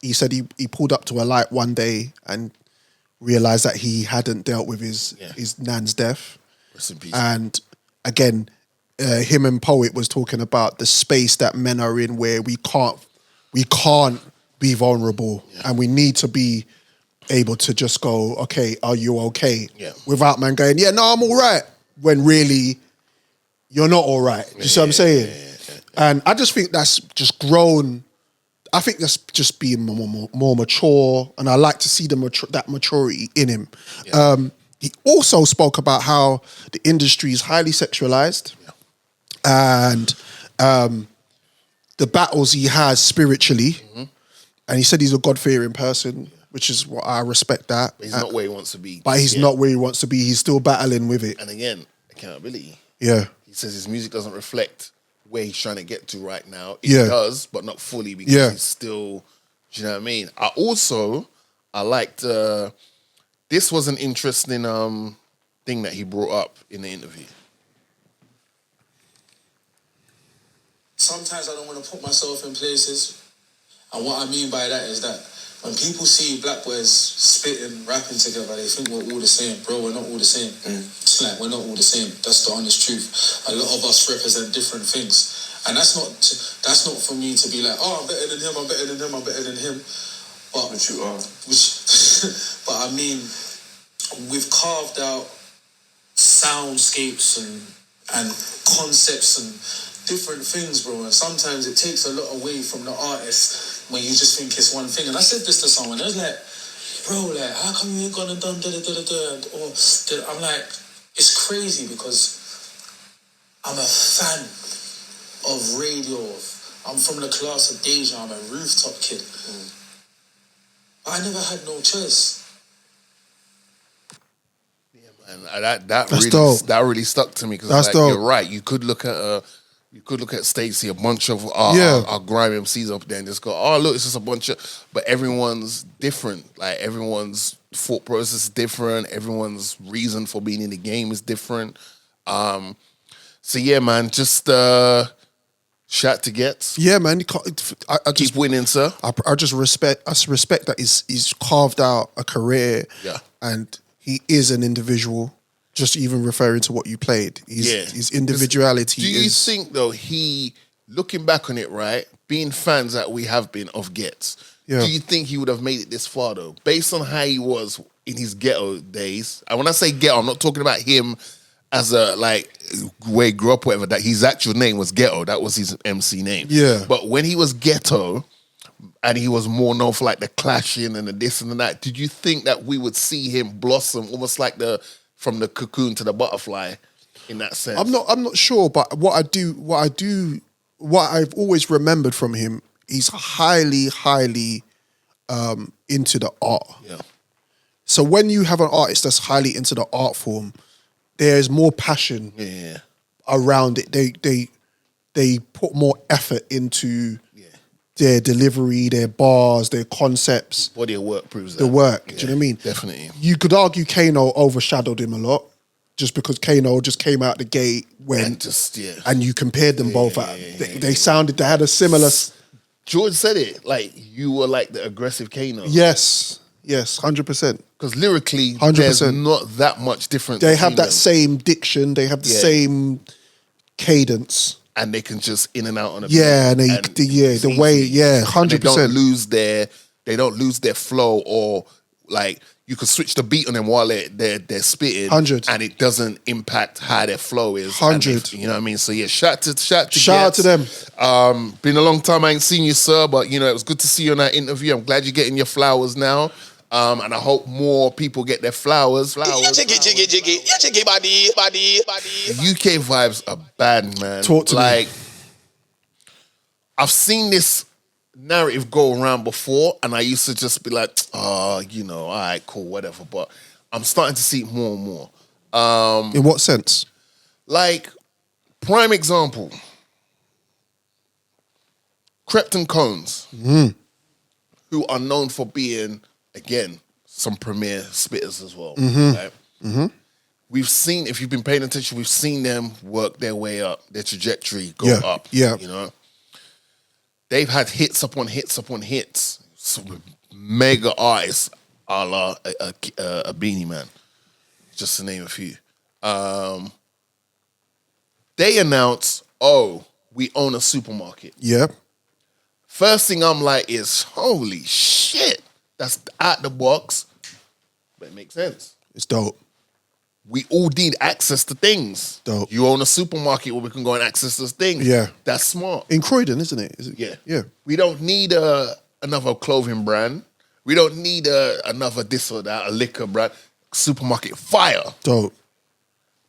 [SPEAKER 4] he said he pulled up to a light one day and realised that he hadn't dealt with his nan's death.
[SPEAKER 3] Rest in peace.
[SPEAKER 4] And again, him and Poet was talking about the space that men are in where we can't be vulnerable and we need to be able to just go, okay, are you okay?
[SPEAKER 3] Yeah.
[SPEAKER 4] Without man going, yeah, no, I'm all right. When really, you're not all right. Do you see what I'm saying? And I just think that's just grown. I think that's just being more mature, and I like to see that maturity in him.
[SPEAKER 3] Yeah.
[SPEAKER 4] He also spoke about how the industry is highly sexualized. And the battles he has spiritually, and he said he's a God-fearing person, which is what I respect that.
[SPEAKER 3] But he's not where he wants to be.
[SPEAKER 4] But he's not where he wants to be. He's still battling with it.
[SPEAKER 3] And again, accountability.
[SPEAKER 4] Yeah.
[SPEAKER 3] He says his music doesn't reflect where he's trying to get to right now. It
[SPEAKER 4] Yeah.
[SPEAKER 3] does, but not fully because he's still, do you know what I mean? I liked, this was an interesting thing that he brought up in the interview.
[SPEAKER 9] Sometimes I don't want to put myself in places. And what I mean by that is that when people see black boys spitting, rapping together, they think we're all the same. Bro, we're not all the same. It's like, we're not all the same. That's the honest truth. A lot of us represent different things. And that's not for me to be like, oh, I'm better than him, I'm better than him, I'm better than him. But you are. But I mean, we've carved out soundscapes and concepts and different things, bro. And sometimes it takes a lot away from the artist when you just think it's one thing. And I said this to someone, I was like, bro, like, how come you ain't gone and done da-da-da-da-da? Or I'm like, it's crazy because I'm a fan of radio. I'm from the class of Deja. I'm a rooftop kid. I never had no choice.
[SPEAKER 3] And that
[SPEAKER 4] That's
[SPEAKER 3] really
[SPEAKER 4] dope.
[SPEAKER 3] that really stuck to me because
[SPEAKER 4] That's
[SPEAKER 3] like,
[SPEAKER 4] dope.
[SPEAKER 3] you're right. You could look at Stacey, a bunch of
[SPEAKER 4] Yeah.
[SPEAKER 3] our grime MCs up there, and just go, oh look, it's just a bunch of. But everyone's different. Like everyone's thought process is different. Everyone's reason for being in the game is different. So yeah, man, just shout to Ghetts.
[SPEAKER 4] Yeah, man. You can't, I just
[SPEAKER 3] Keep winning, sir.
[SPEAKER 4] I just respect that he's carved out a career.
[SPEAKER 3] Yeah.
[SPEAKER 4] And he is an individual. Just even referring to what you played, his individuality.
[SPEAKER 3] Do you think though looking back on it, right, being fans that we have been of Ghetts,
[SPEAKER 4] Yeah.
[SPEAKER 3] do you think he would have made it this far though, based on how he was in his ghetto days? And when I say ghetto, I'm not talking about him as a like where he grew up, whatever. That his actual name was Ghetto. That was his MC name.
[SPEAKER 4] Yeah.
[SPEAKER 3] But when he was ghetto, and he was more known for like the clashing and the this and the that, did you think that we would see him blossom almost like from the cocoon to the butterfly in that sense?
[SPEAKER 4] I'm not sure, but what I've always remembered from him, he's highly into the art.
[SPEAKER 3] Yeah.
[SPEAKER 4] So when you have an artist that's highly into the art form, there's more passion around it. They put more effort into their delivery, their bars, their concepts.
[SPEAKER 3] Body of work proves that.
[SPEAKER 4] The work,
[SPEAKER 3] Yeah,
[SPEAKER 4] do you know what I mean?
[SPEAKER 3] Definitely.
[SPEAKER 4] You could argue Kano overshadowed him a lot, just because Kano just came out the gate when, and you compared them both. They had a similar.
[SPEAKER 3] George said it, like you were like the aggressive Kano.
[SPEAKER 4] Yes, 100%.
[SPEAKER 3] Because lyrically,
[SPEAKER 4] 100%.
[SPEAKER 3] there's not that much difference.
[SPEAKER 4] They have
[SPEAKER 3] between
[SPEAKER 4] that
[SPEAKER 3] them.
[SPEAKER 4] same diction. They have the same cadence.
[SPEAKER 3] And they can just in and out on a beat.
[SPEAKER 4] Yeah, and
[SPEAKER 3] it's
[SPEAKER 4] the way,
[SPEAKER 3] easy.
[SPEAKER 4] 100%.
[SPEAKER 3] And they don't lose their flow, or like you could switch the beat on them while they're spitting,
[SPEAKER 4] 100,
[SPEAKER 3] and it doesn't impact how their flow is.
[SPEAKER 4] 100.
[SPEAKER 3] You know what I mean? So yeah, shout out to
[SPEAKER 4] Ghetts.
[SPEAKER 3] to them. Been a long time I ain't seen you, sir, but you know it was good to see you on that interview. I'm glad you're getting your flowers now. And I hope more people get their flowers.
[SPEAKER 10] Jiggy, body.
[SPEAKER 3] The UK vibes are bad, man.
[SPEAKER 4] Talk to me.
[SPEAKER 3] I've seen this narrative go around before, and I used to just be like, all right, cool, whatever. But I'm starting to see it more and more.
[SPEAKER 4] In what sense?
[SPEAKER 3] Like, prime example, Krept and Cones, who are known for being, again, some premier spitters as well. Right? We've seen, if you've been paying attention, we've seen them work their way up, their trajectory go up.
[SPEAKER 4] Yeah.
[SPEAKER 3] You know? They've had hits upon hits upon hits. Some mega artists a la a Beanie Man, just to name a few. They announce, we own a supermarket.
[SPEAKER 4] Yeah.
[SPEAKER 3] First thing I'm like is, holy shit, that's out the box, but it makes sense.
[SPEAKER 4] It's dope.
[SPEAKER 3] We all need access to things.
[SPEAKER 4] Dope.
[SPEAKER 3] You own a supermarket where we can go and access those things.
[SPEAKER 4] Yeah.
[SPEAKER 3] That's smart.
[SPEAKER 4] In Croydon, isn't it? Is it?
[SPEAKER 3] Yeah.
[SPEAKER 4] Yeah.
[SPEAKER 3] We don't need another clothing brand. We don't need another this or that, a liquor brand. Supermarket, fire.
[SPEAKER 4] Dope.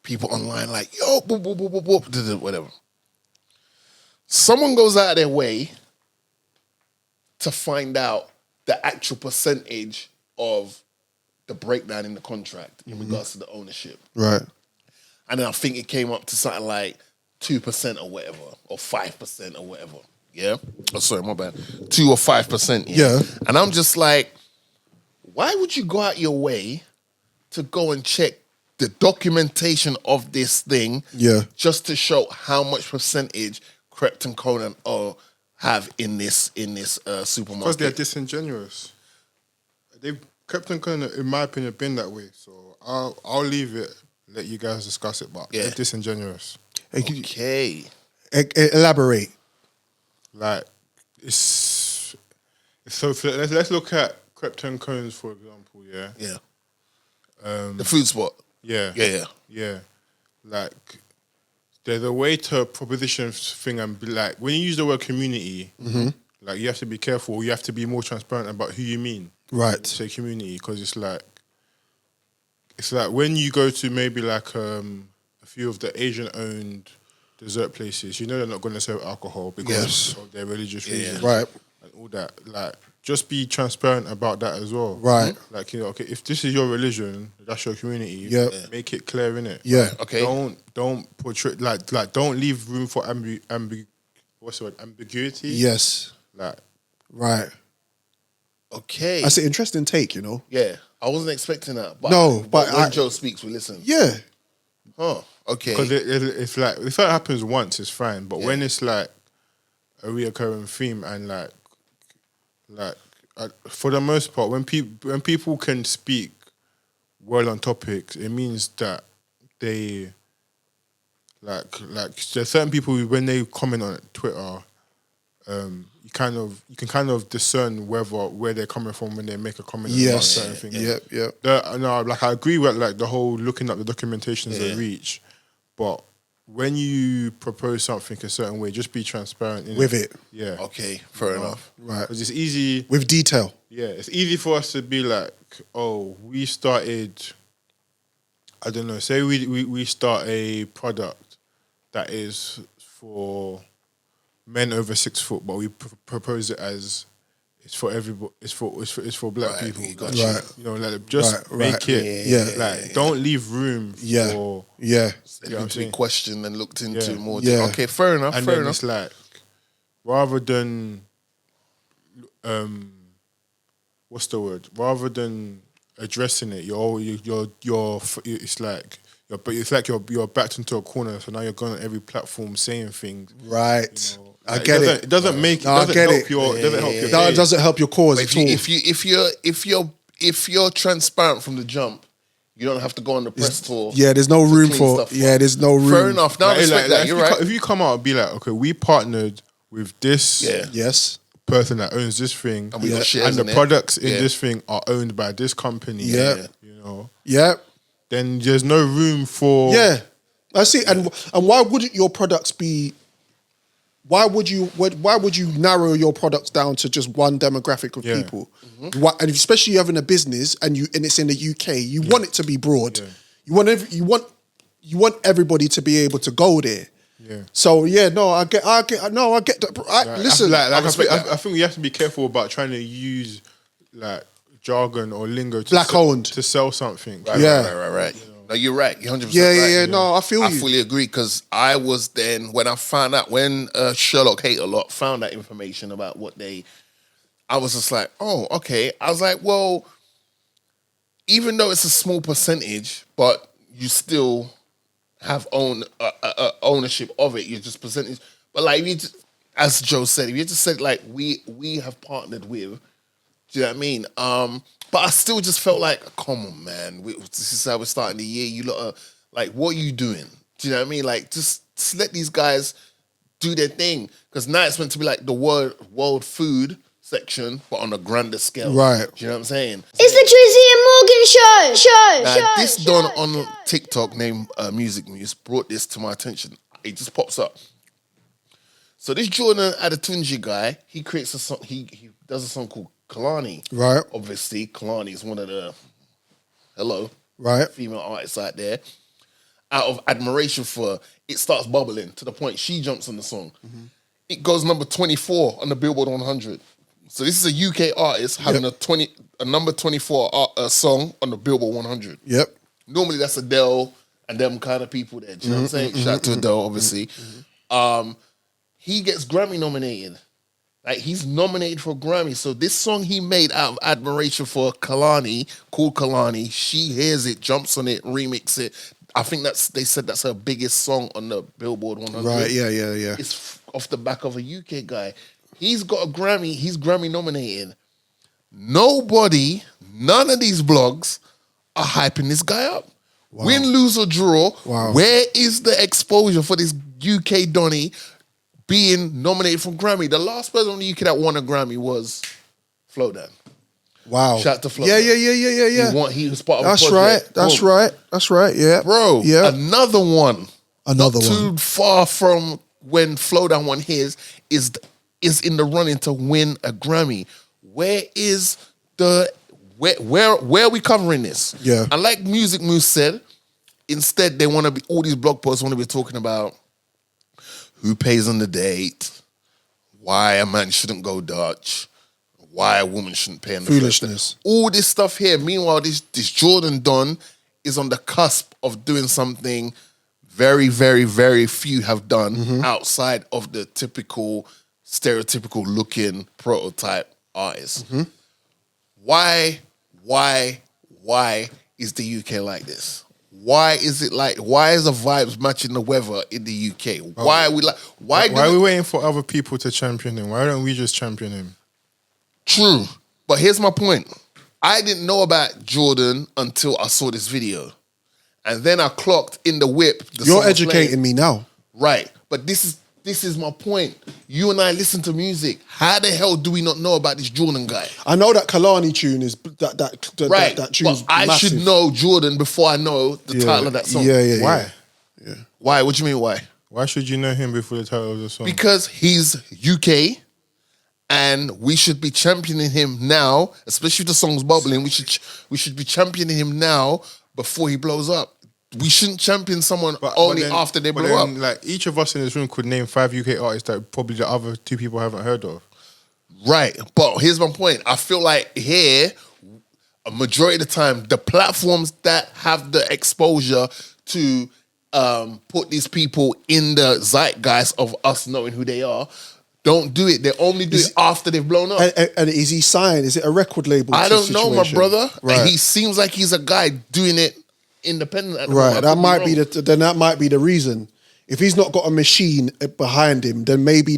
[SPEAKER 3] People online like, yo, boop, boop, boop, boop, boop, whatever. Someone goes out of their way to find out the actual percentage of the breakdown in the contract in regards to the ownership.
[SPEAKER 4] Right.
[SPEAKER 3] And then I think it came up to something like 2% or whatever, or 5% or whatever. Yeah? Oh, sorry, my bad. 2 or 5%.
[SPEAKER 4] Yeah.
[SPEAKER 3] And I'm just like, why would you go out your way to go and check the documentation of this thing just to show how much percentage Krept and Konan have in this supermarket?
[SPEAKER 5] Because they're disingenuous. Krept and Konan, in my opinion, been that way. So I'll leave it, let you guys discuss it, but they're disingenuous.
[SPEAKER 3] Okay.
[SPEAKER 4] Elaborate.
[SPEAKER 5] Like, it's so let's look at Krept and Konan's, for example, yeah?
[SPEAKER 3] Yeah. The food spot.
[SPEAKER 5] Yeah.
[SPEAKER 3] Yeah.
[SPEAKER 5] Like, there's a way to proposition thing and be like, when you use the word community, like, you have to be careful. You have to be more transparent about who you mean.
[SPEAKER 4] Right.
[SPEAKER 5] Say community, because it's like when you go to maybe like a few of the Asian-owned dessert places, you know they're not going to serve alcohol because of their religious reasons.
[SPEAKER 4] Right.
[SPEAKER 5] And all that. Like, just be transparent about that as well.
[SPEAKER 4] Right.
[SPEAKER 5] Like, you know, okay, if this is your religion, that's your community, make it clear, innit?
[SPEAKER 4] Yeah.
[SPEAKER 3] Okay.
[SPEAKER 5] Don't portray, like, don't leave room for what's the word? Ambiguity?
[SPEAKER 4] Yes.
[SPEAKER 5] Like,
[SPEAKER 4] right.
[SPEAKER 3] Okay.
[SPEAKER 4] That's an interesting take, you know?
[SPEAKER 3] Yeah. I wasn't expecting that. But
[SPEAKER 4] but
[SPEAKER 3] when Joe speaks, we listen.
[SPEAKER 4] Yeah.
[SPEAKER 3] Huh. Okay.
[SPEAKER 5] because it's like, if that happens once, it's fine. But when it's like a reoccurring theme and like for the most part, when people can speak well on topics, it means that they like there's certain people who, when they comment on Twitter, you can kind of discern where they're coming from when they make a comment about certain things.
[SPEAKER 4] Yep.
[SPEAKER 5] No, like I agree with like the whole looking up the documentations they reach, but when you propose something a certain way, just be transparent
[SPEAKER 4] with it.
[SPEAKER 5] Yeah.
[SPEAKER 3] Okay, fair enough.
[SPEAKER 4] Right.
[SPEAKER 5] Because it's easy
[SPEAKER 4] with detail.
[SPEAKER 5] Yeah, it's easy for us to be like, oh, we started. I don't know. Say we start a product that is for men over 6 foot, but we propose it as it's for everybody. It's for black people.
[SPEAKER 4] Right.
[SPEAKER 5] You know, like just make it. Like, don't leave room for
[SPEAKER 3] to be questioned and looked into more.
[SPEAKER 5] Yeah.
[SPEAKER 3] Okay, fair enough.
[SPEAKER 5] And
[SPEAKER 3] fair
[SPEAKER 5] then
[SPEAKER 3] enough.
[SPEAKER 5] it's like, rather than what's the word? Rather than addressing it, it's like you're backed into a corner. So now you're going on every platform saying things.
[SPEAKER 4] Right.
[SPEAKER 5] You know,
[SPEAKER 4] I get it.
[SPEAKER 5] It doesn't make.
[SPEAKER 4] No, I get it. That doesn't help your cause at all.
[SPEAKER 3] If you're transparent from the jump, you don't have to go on the press tour.
[SPEAKER 4] Yeah, there's no room for. Yeah, there's no room.
[SPEAKER 3] Fair enough. Now I respect that. You're right.
[SPEAKER 5] If you come out and be like, okay, we partnered with this.
[SPEAKER 4] Yes.
[SPEAKER 5] Person that owns this thing,
[SPEAKER 3] and we got shares
[SPEAKER 5] and the products in this thing are owned by this company.
[SPEAKER 4] Yeah.
[SPEAKER 5] You know.
[SPEAKER 4] Yeah.
[SPEAKER 5] Then there's no room for.
[SPEAKER 4] Yeah. I see. And why wouldn't your products be? Why would you narrow your products down to just one demographic of people? Mm-hmm. And especially having a business and it's in the UK, you want it to be broad. Yeah. You want everybody to be able to go there. Yeah. So I get that. Listen,
[SPEAKER 5] I think we have to be careful about trying to use like jargon or lingo to sell something.
[SPEAKER 3] Right. You know. No, you're right. You're 100% right.
[SPEAKER 4] Yeah. No, I feel you.
[SPEAKER 3] I fully agree because I was then when I found out when Sherlock Hate A Lot found that information about I was just like, oh, okay. I was like, well, even though it's a small percentage, but you still have ownership of it. You're just percentage. But like, as Joe said, if you just said like, we have partnered with, do you know what I mean? But I still just felt like, come on, man. This is how we're starting the year. You lot are, like, what are you doing? Do you know what I mean? Like, just let these guys do their thing. Because now it's meant to be like the world food section, but on a grander scale.
[SPEAKER 4] Right.
[SPEAKER 3] Do you know what I'm saying?
[SPEAKER 2] It's the Drizzy and Morgan show.
[SPEAKER 3] This don on TikTok named Music Muse brought this to my attention. It just pops up. So this Jordan Adetunji guy, he creates a song. He does a song called Kalani.
[SPEAKER 4] Right.
[SPEAKER 3] Obviously, Kalani is one of the female artists out there. Out of admiration for her, it starts bubbling to the point she jumps on the song. Mm-hmm. It goes number 24 on the Billboard 100. So this is a UK artist having a number 24 song on the Billboard 100.
[SPEAKER 4] Yep.
[SPEAKER 3] Normally that's Adele and them kind of people there. Do you know what I'm saying? Shout out to Adele, obviously. He gets Grammy nominated. Like, he's nominated for a Grammy. So this song he made out of admiration for Kalani, called Kalani, she hears it, jumps on it, remix it. I think they said that's her biggest song on the Billboard 100.
[SPEAKER 4] Right, yeah.
[SPEAKER 3] It's off the back of a UK guy. He's got a Grammy. He's Grammy nominated. None of these blogs are hyping this guy up. Wow. Win, lose or draw.
[SPEAKER 4] Wow.
[SPEAKER 3] Where is the exposure for this UK Donny being nominated for Grammy? The last person in the UK that won a Grammy was Flowdan.
[SPEAKER 4] Wow.
[SPEAKER 3] Shout out to Flowdan.
[SPEAKER 4] Yeah.
[SPEAKER 3] He was part of a project.
[SPEAKER 4] That's right. Yeah.
[SPEAKER 3] Bro, another one.
[SPEAKER 4] Not
[SPEAKER 3] too far from when Flowdan won his is in the running to win a Grammy. Where are we covering this?
[SPEAKER 4] Yeah.
[SPEAKER 3] And like Music Moose said, instead they want to be, all these blog posts want to be talking about who pays on the date, why a man shouldn't go Dutch, why a woman shouldn't pay on the
[SPEAKER 4] Foolishness.
[SPEAKER 3] All this stuff here. Meanwhile, this Jordan Don is on the cusp of doing something very, very, very few have done outside of the typical, stereotypical looking prototype artist. Why is the UK like this? Why is the vibes matching the weather in the UK? Why are we like? Why
[SPEAKER 5] are we waiting for other people to champion him? Why don't we just champion him?
[SPEAKER 3] True, but here's my point. I didn't know about Jordan until I saw this video, and then I clocked in the whip.
[SPEAKER 4] You're educating me now,
[SPEAKER 3] right? But this is my point. You and I listen to music. How the hell do we not know about this Jordan guy?
[SPEAKER 4] I know that Kalani tune is
[SPEAKER 3] right.
[SPEAKER 4] That tune's
[SPEAKER 3] but I
[SPEAKER 4] massive.
[SPEAKER 3] should know Jordan before I know the title of that song.
[SPEAKER 4] Yeah.
[SPEAKER 5] Why?
[SPEAKER 4] Yeah.
[SPEAKER 3] Why? What do you mean? Why?
[SPEAKER 5] Why should you know him before the title of the song?
[SPEAKER 3] Because he's UK, and we should be championing him now. Especially if the song's bubbling, we should be championing him now before he blows up. We shouldn't champion someone only after they blow up.
[SPEAKER 5] Like each of us in this room could name 5 UK artists that probably the other 2 people haven't heard of.
[SPEAKER 3] Right, but here's my point. I feel like here, a majority of the time, the platforms that have the exposure to put these people in the zeitgeist of us knowing who they are, don't do it. They only do it after they've blown up.
[SPEAKER 4] And is he signed? Is it a record label?
[SPEAKER 3] I don't know, my brother.
[SPEAKER 4] Right.
[SPEAKER 3] And he seems like he's a guy doing it independent. At the
[SPEAKER 4] Right,
[SPEAKER 3] moment.
[SPEAKER 4] that might be the reason. If he's not got a machine behind him, then maybe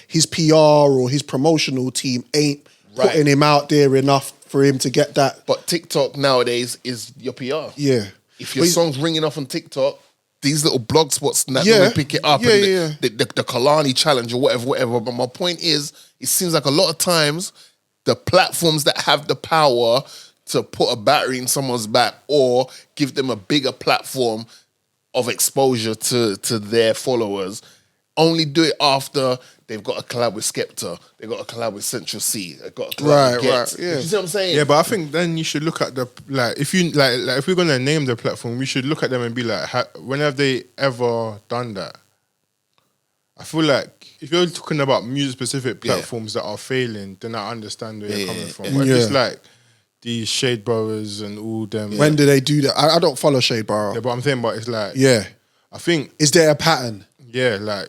[SPEAKER 4] his PR or his promotional team ain't putting him out there enough for him to get that.
[SPEAKER 3] But TikTok nowadays is your PR.
[SPEAKER 4] Yeah.
[SPEAKER 3] If your song's ringing off on TikTok, these little blog spots that really pick it up. The Kalani challenge or whatever. But my point is, it seems like a lot of times the platforms that have the power to put a battery in someone's back or give them a bigger platform of exposure to their followers only do it after they've got a collab with Skepta, they've got a collab with Central C, they've got a collab with Ghetts.
[SPEAKER 4] Yeah.
[SPEAKER 3] You see what I'm saying?
[SPEAKER 5] Yeah, but I think then you should look at the if we're gonna name the platform, we should look at them and be like, when have they ever done that? I feel like if you're talking about music specific platforms that are failing, then I understand where you're coming from. But if it's like these Shade Brothers and all them.
[SPEAKER 4] When do they do that? I don't follow Shade Borough.
[SPEAKER 5] Yeah, but I'm saying, but it's like, I think,
[SPEAKER 4] is there a pattern?
[SPEAKER 5] Yeah, like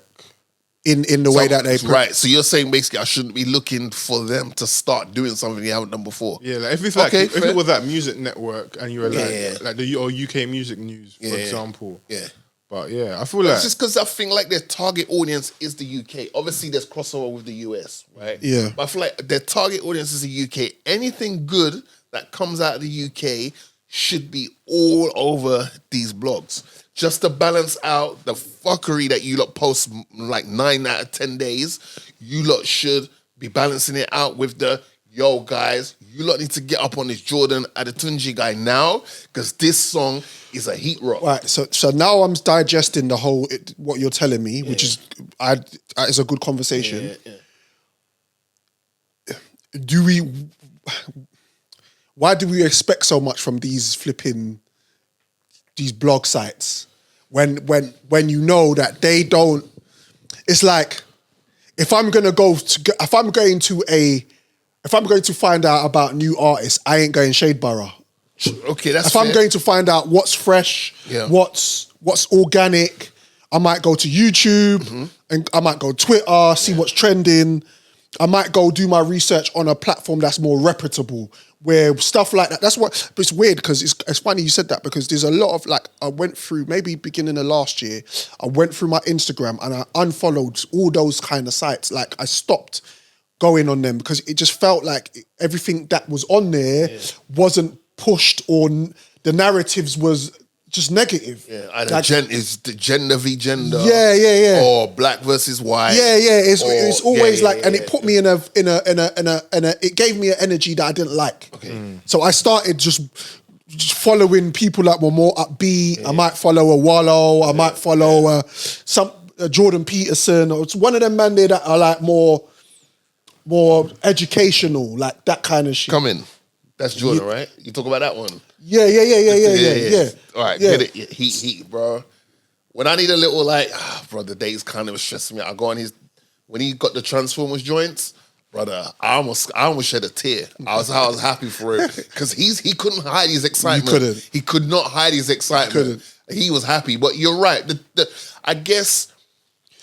[SPEAKER 4] in the way that they
[SPEAKER 3] right. So you're saying basically I shouldn't be looking for them to start doing something they haven't done before.
[SPEAKER 5] Yeah, like if it's like if it was that music network and you were like the UK music news, for example. Yeah. But yeah, I feel like
[SPEAKER 3] it's just because I think like their target audience is the UK. Obviously, there's crossover with the US, right?
[SPEAKER 4] Yeah.
[SPEAKER 3] But I feel like their target audience is the UK. Anything good that comes out of the UK should be all over these blogs. Just to balance out the fuckery that you lot post like 9 out of 10 days, you lot should be balancing it out with the, yo guys, you lot need to get up on this Jordan Adetunji guy now because this song is a heat rock.
[SPEAKER 4] Right, so now I'm digesting the whole, what you're telling me, which is it's a good conversation. Why do we expect so much from these blog sites when you know that they don't? It's like if I'm going to find out about new artists, I ain't going Shade Borough.
[SPEAKER 3] Okay, that's
[SPEAKER 4] if I'm going to find out what's fresh, what's organic, I might go to YouTube and I might go Twitter, see what's trending. I might go do my research on a platform that's more reputable, where stuff like that. That's what. But it's weird because it's funny you said that because there's a lot of like I went through maybe beginning of last year. I went through my Instagram and I unfollowed all those kind of sites. Like I stopped going on them because it just felt like everything that was on there wasn't pushed or the narratives was just negative.
[SPEAKER 3] Yeah, either
[SPEAKER 4] like,
[SPEAKER 3] is the gender v gender.
[SPEAKER 4] Yeah.
[SPEAKER 3] Or black versus white.
[SPEAKER 4] Yeah. It's always and it put me in a it gave me an energy that I didn't like.
[SPEAKER 3] Okay.
[SPEAKER 4] So I started just following people that were more upbeat. Yeah. I might follow a Wallow. I might follow a Jordan Peterson. Or it's one of them man there that are like more educational, like that kind of shit.
[SPEAKER 3] Come in. That's Jordan, right? You talk about that one?
[SPEAKER 4] Yeah.
[SPEAKER 3] All right, get it. Heat, bro. When I need a little like, bro, the day's kind of stressing me out. I go on when he got the Transformers joints, brother, I almost shed a tear. I was happy for him because he couldn't hide his excitement. He could not hide his excitement. He was happy, but you're right. I guess.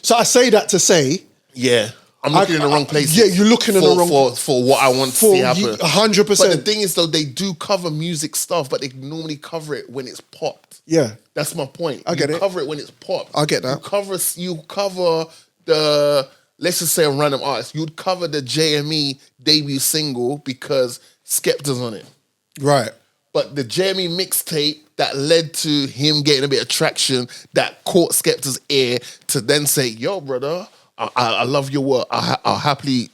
[SPEAKER 4] So I say that to say,
[SPEAKER 3] yeah, I'm looking in the wrong place.
[SPEAKER 4] Yeah, you're looking in the wrong
[SPEAKER 3] for what I want to see happen.
[SPEAKER 4] 100%.
[SPEAKER 3] But the thing is, though, they do cover music stuff, but they normally cover it when it's popped.
[SPEAKER 4] Yeah,
[SPEAKER 3] that's my point.
[SPEAKER 4] I get it.
[SPEAKER 3] Cover it when it's popped.
[SPEAKER 4] I get that.
[SPEAKER 3] You cover the. Let's just say a random artist. You'd cover the JME debut single because Skepta's on it.
[SPEAKER 4] Right.
[SPEAKER 3] But the JME mixtape that led to him getting a bit of traction that caught Skepta's ear to then say, yo, brother, I love your work. I'll happily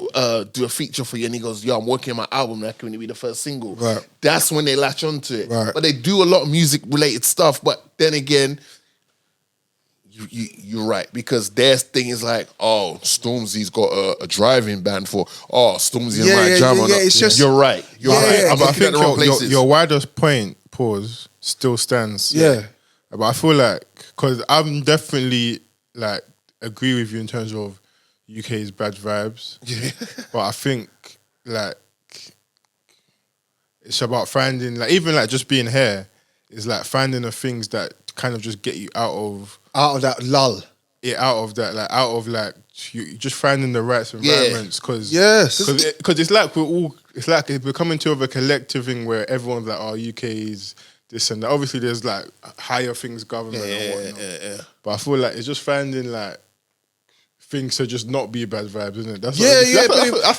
[SPEAKER 3] do a feature for you. And he goes, yo, I'm working on my album. That can be the first single.
[SPEAKER 4] Right.
[SPEAKER 3] That's when they latch onto it.
[SPEAKER 4] Right.
[SPEAKER 3] But they do a lot of music-related stuff. But then again, you're right, because their thing is like, oh, Stormzy's got a driving ban for, Stormzy and Ryan Jam.
[SPEAKER 4] It's just,
[SPEAKER 3] you're right. You're right.
[SPEAKER 5] I think your widest point, pause, still stands.
[SPEAKER 4] Yeah.
[SPEAKER 5] But I feel like, because I'm definitely like, agree with you in terms of UK's bad vibes.
[SPEAKER 3] Yeah.
[SPEAKER 5] But I think like, it's about finding, like, even like just being here is like finding the things that kind of just get you out of that lull. Yeah, out of you just finding the right environments. Because it's like we're coming to a collective thing where everyone's like, UK is this and that. Obviously there's like higher things, government and whatnot. Yeah. But I feel like it's just finding like things to just not be bad vibes, isn't it? That's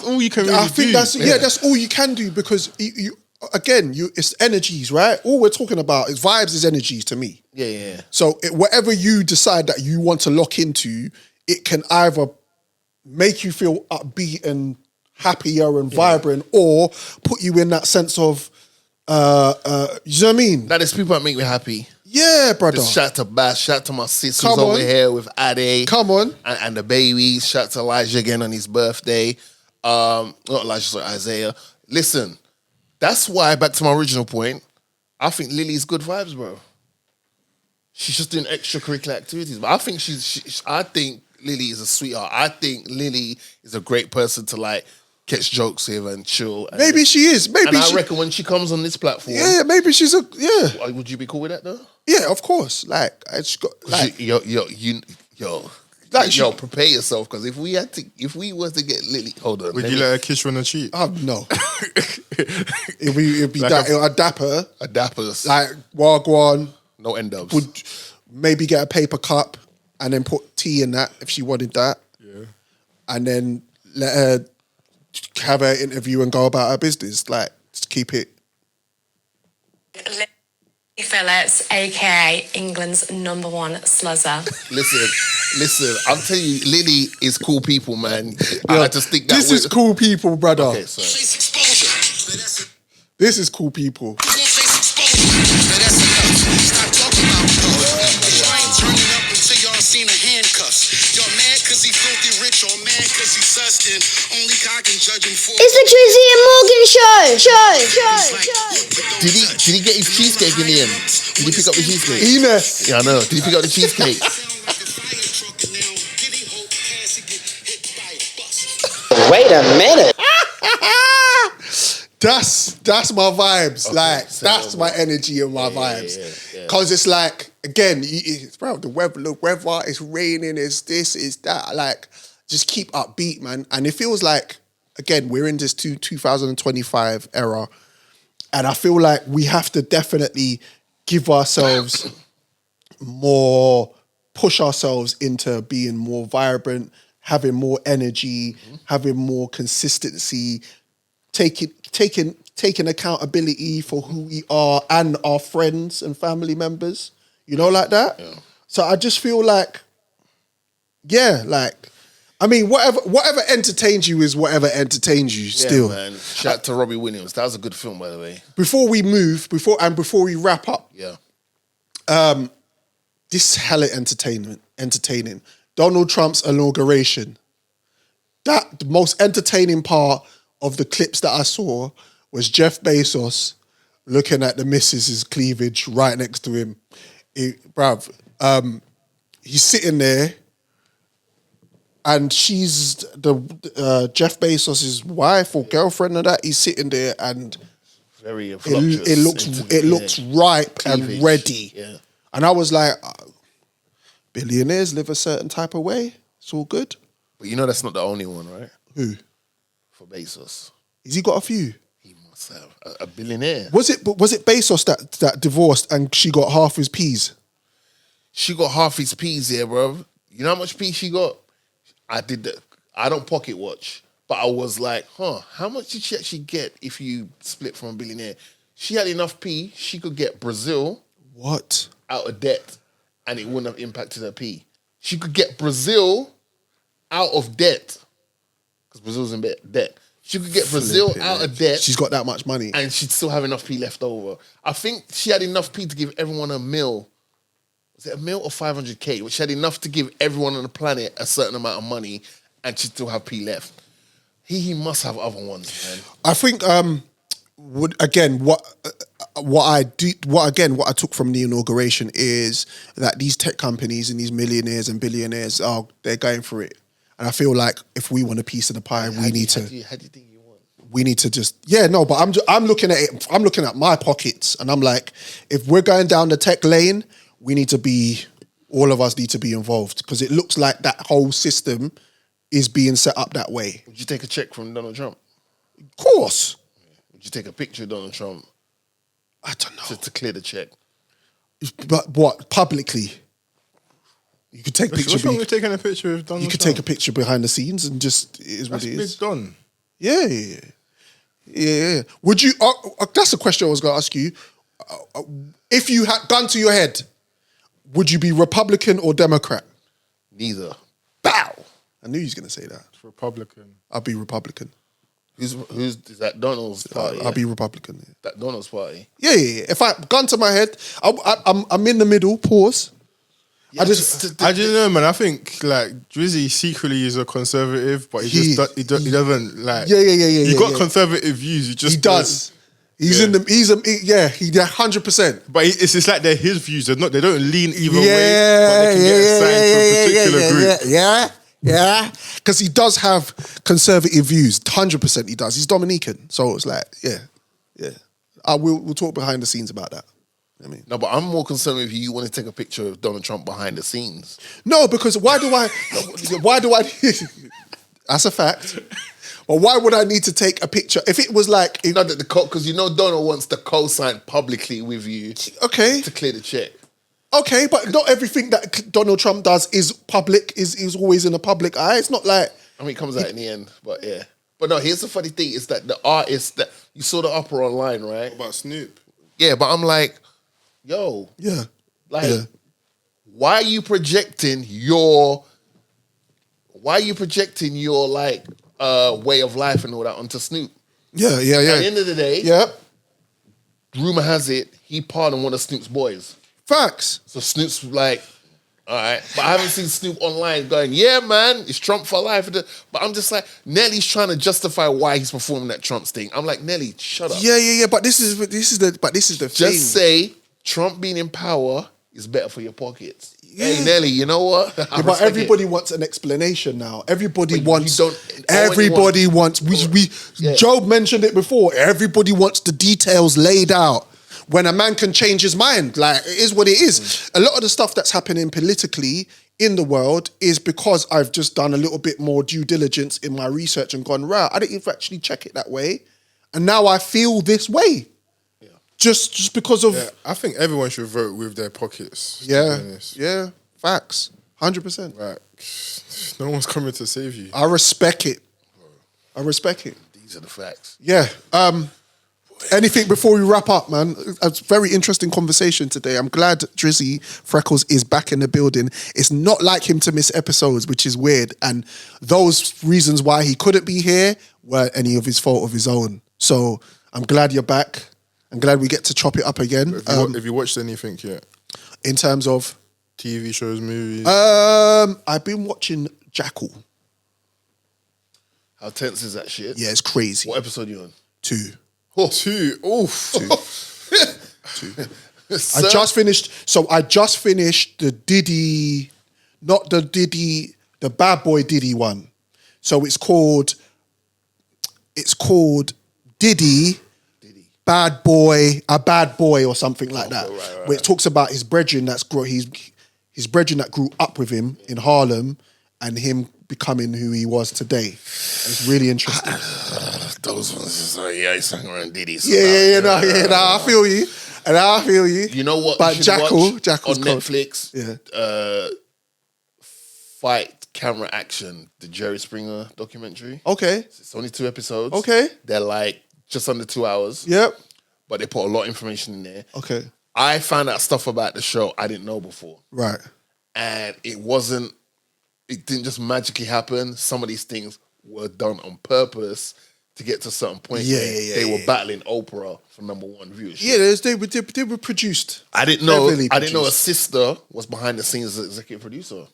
[SPEAKER 5] all you can really do.
[SPEAKER 4] I think that's all you can do, because it's energies, right? All we're talking about is vibes, is energies to me.
[SPEAKER 3] Yeah.
[SPEAKER 4] So whatever you decide that you want to lock into, it can either make you feel upbeat and happier and vibrant, or put you in that sense of, you know what I mean?
[SPEAKER 3] That is people that make me happy.
[SPEAKER 4] Yeah, brother.
[SPEAKER 3] Just shout to Bash, shout to my sis who's over here with Ade.
[SPEAKER 4] Come on.
[SPEAKER 3] And the baby. Shout to Elijah again on his birthday. Not Elijah, sorry, Isaiah. Listen, that's why, back to my original point, I think Lily's good vibes, bro. She's just doing extracurricular activities. But I think I think Lily is a sweetheart. I think Lily is a great person to like catch jokes with and chill. And
[SPEAKER 4] maybe she is. Maybe
[SPEAKER 3] I reckon when she comes on this platform.
[SPEAKER 4] Yeah, maybe she's
[SPEAKER 3] Would you be cool with that though?
[SPEAKER 4] Yeah, of course. Like, I just got like
[SPEAKER 3] prepare yourself, because if we were to get Lily, hold on.
[SPEAKER 5] Would you let her kiss you on the cheek?
[SPEAKER 4] No. It'd be like dap her.
[SPEAKER 3] A dappers.
[SPEAKER 4] Like wagwan.
[SPEAKER 3] No end ups.
[SPEAKER 4] Would maybe get a paper cup and then put tea in that if she wanted that.
[SPEAKER 5] Yeah.
[SPEAKER 4] And then let her have her interview and go about her business. Like, just keep it.
[SPEAKER 8] Phillips, aka England's #1 sluzzer.
[SPEAKER 3] Listen, I'm telling you, Lily is cool people, man. I just think
[SPEAKER 4] this is cool people, brother.
[SPEAKER 3] Okay, sorry.
[SPEAKER 4] This is cool people.
[SPEAKER 2] It's the Drizzy Morgan show.
[SPEAKER 3] Did he get his cheesecake in the end? Did he pick up the cheesecake?
[SPEAKER 4] Enos.
[SPEAKER 3] Yeah, I know. Did he pick up the cheesecake?
[SPEAKER 1] Wait a minute.
[SPEAKER 4] That's my vibes.
[SPEAKER 3] Okay,
[SPEAKER 4] that's my energy and my vibes. Because it's like, again, the weather, it's raining, it's this, it's that. Like, just keep upbeat, man. And it feels like, again, we're in this 2025 era. And I feel like we have to definitely give ourselves more, push ourselves into being more vibrant, having more energy, having more consistency, taking accountability for who we are and our friends and family members, like that. Yeah. So I just feel like, whatever entertains you is whatever entertains you still.
[SPEAKER 3] Man. Shout out to Robbie Williams. That was a good film, by the way.
[SPEAKER 4] Before we move, before we wrap up, this is hella entertaining. Donald Trump's inauguration. The most entertaining part of the clips that I saw was Jeff Bezos looking at the missus's cleavage right next to him. he's sitting there, and she's the Jeff Bezos' wife or girlfriend or that. He's sitting there, and
[SPEAKER 3] Very
[SPEAKER 4] it looks ripe and ready.
[SPEAKER 3] Yeah.
[SPEAKER 4] And I was like, billionaires live a certain type of way. It's all good.
[SPEAKER 3] But you know that's not the only one, right?
[SPEAKER 4] Who?
[SPEAKER 3] For Bezos.
[SPEAKER 4] Has he got a few?
[SPEAKER 3] He must have. A billionaire.
[SPEAKER 4] Was it Bezos that divorced and she got half his peas?
[SPEAKER 3] She got half his peas here, bro. You know how much peas she got? I did that. I don't pocket watch. But I was like, how much did she actually get if you split from a billionaire? She had enough P, she could get Brazil out of debt, and it wouldn't have impacted her P. She could get Brazil out of debt, because Brazil's in debt. She could get Brazil out of debt.
[SPEAKER 4] She's got that much money.
[SPEAKER 3] And she'd still have enough P left over. I think she had enough P to give everyone a meal. Was it a meal or 500K? Which she had enough to give everyone on the planet a certain amount of money, and she'd still have P left. He must have other ones, man.
[SPEAKER 4] I think what I took from the inauguration is that these tech companies and these millionaires and billionaires they're going for it. And I feel like if we want a piece of the pie, we need to. How do you think you want? We need to just but I'm looking at it. I'm looking at my pockets, and I'm like, if we're going down the tech lane, all of us need to be involved, because it looks like that whole system is being set up that way.
[SPEAKER 3] Would you take a check from Donald Trump?
[SPEAKER 4] Of course.
[SPEAKER 3] Would you take a picture of Donald Trump?
[SPEAKER 4] I don't know.
[SPEAKER 3] To clear the check.
[SPEAKER 4] But what? Publicly? You could take
[SPEAKER 5] What's wrong with taking a picture of Donald Trump?
[SPEAKER 4] You could take a picture behind the scenes and just, it is what it is.
[SPEAKER 5] That's big done.
[SPEAKER 4] Yeah. Would you, that's the question I was going to ask you. If you had gun to your head, would you be Republican or Democrat?
[SPEAKER 3] Neither.
[SPEAKER 4] Bow! I knew he was going to say that.
[SPEAKER 5] It's Republican.
[SPEAKER 4] I'll be Republican.
[SPEAKER 3] Is that Donald's party?
[SPEAKER 4] I'll be Republican. Yeah.
[SPEAKER 3] That Donald's party?
[SPEAKER 4] Yeah. If I gun to my head, I'm in the middle, pause.
[SPEAKER 5] Yeah, I just know, man. I think like Drizzy secretly is a conservative, but he doesn't like.
[SPEAKER 4] Yeah.
[SPEAKER 5] He got conservative views. He
[SPEAKER 4] does. He's 100%.
[SPEAKER 5] But it's just like they're his views. They don't lean either way, but they can get assigned to a particular group.
[SPEAKER 4] Yeah. Because he does have conservative views. 100% he does. He's Dominican. So it's like, yeah. We'll talk behind the scenes about that. I mean,
[SPEAKER 3] no, but I'm more concerned with you want to take a picture of Donald Trump behind the scenes.
[SPEAKER 4] No, because why do I? That's a fact. But why would I need to take a picture if it was like
[SPEAKER 3] because Donald wants to co-sign publicly with you,
[SPEAKER 4] okay,
[SPEAKER 3] to clear the check.
[SPEAKER 4] Okay, but not everything that Donald Trump does is public. Is always in the public eye. It's not like
[SPEAKER 3] it comes out in the end. But yeah, but no. Here's the funny thing: is that the artist that you saw the upper online, right?
[SPEAKER 5] About Snoop.
[SPEAKER 3] Yeah, but I'm like, yo, why are you projecting your like way of life and all that onto Snoop?
[SPEAKER 4] Yeah. At
[SPEAKER 3] the end of the day, rumor has it he pardoned one of Snoop's boys.
[SPEAKER 4] Facts.
[SPEAKER 3] So Snoop's like, all right, but I haven't seen Snoop online going, yeah, man, it's Trump for life. But I'm just like, Nelly's trying to justify why he's performing that Trump thing. I'm like, Nelly, shut up.
[SPEAKER 4] Yeah. But this is the thing.
[SPEAKER 3] Just say Trump being in power is better for your pockets. Yeah. Hey, Nelly, you know what?
[SPEAKER 4] But everybody wants an explanation now. Everybody wants. Job mentioned it before. Everybody wants the details laid out. When a man can change his mind, like, it is what it is. A lot of the stuff that's happening politically in the world is because I've just done a little bit more due diligence in my research and gone, right, I didn't even actually check it that way. And now I feel this way. Yeah. Just because of...
[SPEAKER 5] Yeah, I think everyone should vote with their pockets.
[SPEAKER 4] Yeah. Facts. 100%.
[SPEAKER 5] Right. No one's coming to save you.
[SPEAKER 4] I respect it.
[SPEAKER 3] These are the facts.
[SPEAKER 4] Yeah. Anything before we wrap up, man? A very interesting conversation today. I'm glad Drizzy Freckles is back in the building. It's not like him to miss episodes, which is weird. And those reasons why he couldn't be here weren't any of his fault of his own. So I'm glad you're back. I'm glad we get to chop it up again.
[SPEAKER 5] Have you watched anything yet?
[SPEAKER 4] In terms of?
[SPEAKER 5] TV shows, movies?
[SPEAKER 4] I've been watching Jackal.
[SPEAKER 3] How tense is that shit?
[SPEAKER 4] Yeah, it's crazy.
[SPEAKER 3] What episode are you on?
[SPEAKER 4] 2.
[SPEAKER 5] Oh, 2. Oof.
[SPEAKER 4] 2. I just finished the Diddy not the Diddy, the Bad Boy Diddy one. So it's called Diddy. Bad Boy, a Bad Boy or something like that. Right. Where it talks about his brethren his brethren that grew up with him in Harlem and him becoming who he was today. It's really interesting.
[SPEAKER 3] Those ones, I sang around Diddy. So
[SPEAKER 4] I feel you. And I feel you.
[SPEAKER 3] You know what?
[SPEAKER 4] But Jackal's
[SPEAKER 3] on Netflix. Fight Camera Action, the Jerry Springer documentary.
[SPEAKER 4] Okay.
[SPEAKER 3] It's only 2 episodes.
[SPEAKER 4] Okay.
[SPEAKER 3] They're like just under 2 hours.
[SPEAKER 4] Yep.
[SPEAKER 3] But they put a lot of information in there.
[SPEAKER 4] Okay.
[SPEAKER 3] I found out stuff about the show I didn't know before.
[SPEAKER 4] Right.
[SPEAKER 3] And it didn't just magically happen. Some of these things were done on purpose to get to a certain point. They were battling Oprah for #1 viewership.
[SPEAKER 4] Yeah, they were produced.
[SPEAKER 3] I didn't know her sister was behind the scenes as executive producer.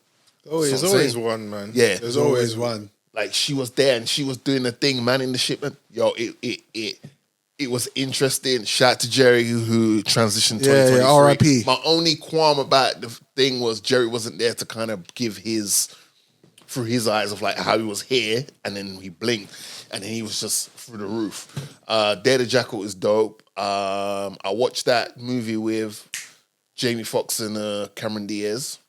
[SPEAKER 5] There's always one, man.
[SPEAKER 3] Yeah.
[SPEAKER 5] There's always one.
[SPEAKER 3] Like she was there and she was doing the thing, manning the shipment. Yo, it was interesting. Shout out to Jerry who transitioned 2023.
[SPEAKER 4] Yeah, R.I.P.
[SPEAKER 3] My only qualm about the thing was Jerry wasn't there to kind of give through his eyes of like how he was here, and then he blinked and then he was just through the roof. Dare the Jackal is dope. I watched that movie with Jamie Foxx and Cameron Diaz.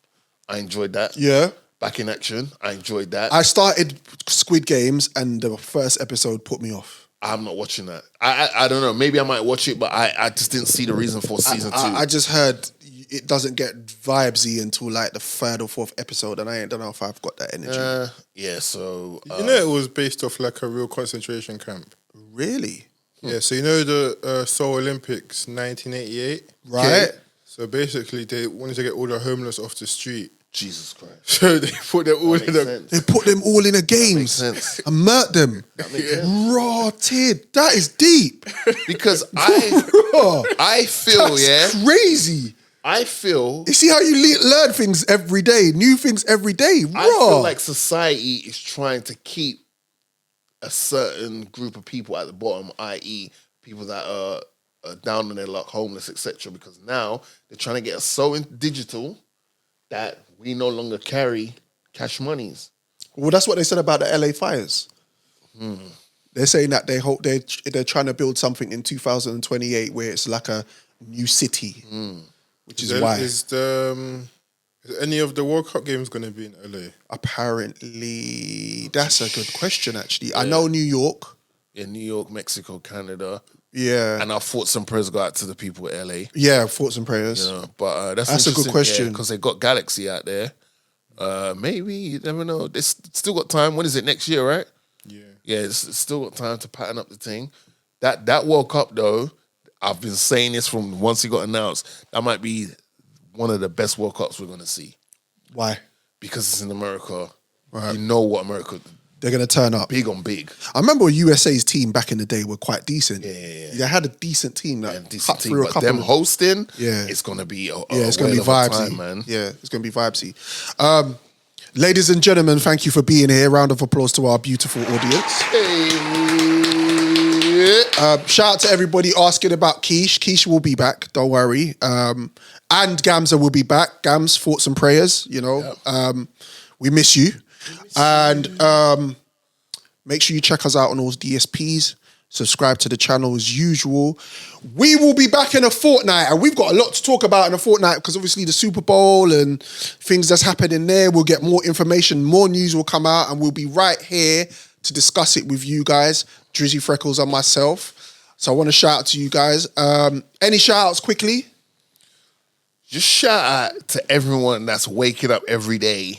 [SPEAKER 3] I enjoyed that.
[SPEAKER 4] Yeah.
[SPEAKER 3] Back in Action. I enjoyed that.
[SPEAKER 4] I started Squid Games and the first episode put me off.
[SPEAKER 3] I'm not watching that. I don't know. Maybe I might watch it, but I just didn't see the reason for season 2.
[SPEAKER 4] I just heard it doesn't get vibesy until like the 3rd or 4th episode, and I don't know if I've got that energy.
[SPEAKER 3] So...
[SPEAKER 5] you know it was based off like a real concentration camp.
[SPEAKER 4] Really?
[SPEAKER 5] Yeah, so you know the Seoul Olympics 1988?
[SPEAKER 4] Right.
[SPEAKER 5] Okay. So basically they wanted to get all the homeless off the street.
[SPEAKER 3] Jesus Christ.
[SPEAKER 5] So they put them all in
[SPEAKER 4] They put them all in the games and murked them. Rotted. That is deep.
[SPEAKER 3] Because I feel,
[SPEAKER 4] That's crazy.
[SPEAKER 3] I feel...
[SPEAKER 4] You see how you learn things every day, new things every day.
[SPEAKER 3] I feel like society is trying to keep a certain group of people at the bottom, i.e. people that are down on their luck, homeless, etc. Because now they're trying to get us so digital that we no longer carry cash monies.
[SPEAKER 4] Well, that's what they said about the LA fires. They're saying that they're trying to build something in 2028 where it's like a new city, which is why. Is
[SPEAKER 5] any of the World Cup games going to be in LA?
[SPEAKER 4] Apparently, that's a good question. Actually, I know New York.
[SPEAKER 3] Yeah, New York, Mexico, Canada.
[SPEAKER 4] Yeah,
[SPEAKER 3] and our thoughts and prayers go out to the people in LA.
[SPEAKER 4] Yeah, thoughts and prayers.
[SPEAKER 3] Yeah, but
[SPEAKER 4] that's a good question
[SPEAKER 3] because they got Galaxy out there. Maybe you never know. They still got time. When is it? Next year, right? Yeah. It's still got time to pattern up the thing. That World Cup though, I've been saying this from once it got announced. That might be one of the best World Cups we're gonna see.
[SPEAKER 4] Why?
[SPEAKER 3] Because it's in America.
[SPEAKER 4] Right.
[SPEAKER 3] You know what America.
[SPEAKER 4] They're going to turn up.
[SPEAKER 3] Big on big.
[SPEAKER 4] I remember USA's team back in the day were quite decent.
[SPEAKER 3] Yeah.
[SPEAKER 4] They had a decent team that cut through a
[SPEAKER 3] but
[SPEAKER 4] couple
[SPEAKER 3] them hosting,
[SPEAKER 4] Yeah.
[SPEAKER 3] it's going to be
[SPEAKER 4] it's going to be vibesy.
[SPEAKER 3] Time, man.
[SPEAKER 4] Yeah, it's going to be vibesy. Ladies and gentlemen, thank you for being here. Round of applause to our beautiful audience. Shout out to everybody asking about Keish. Keish will be back, don't worry. And Gamza will be back. Gams, thoughts and prayers, you know. Yep. We miss you. And make sure you check us out on all DSPs. Subscribe to the channel as usual. We will be back in a fortnight, and we've got a lot to talk about in a fortnight because obviously the Super Bowl and things that's happening there. We'll get more information, more news will come out, and we'll be right here to discuss it with you guys, Drizzy Freckles and myself. So I want to shout out to you guys. Any shout outs quickly?
[SPEAKER 3] Just shout out to everyone that's waking up every day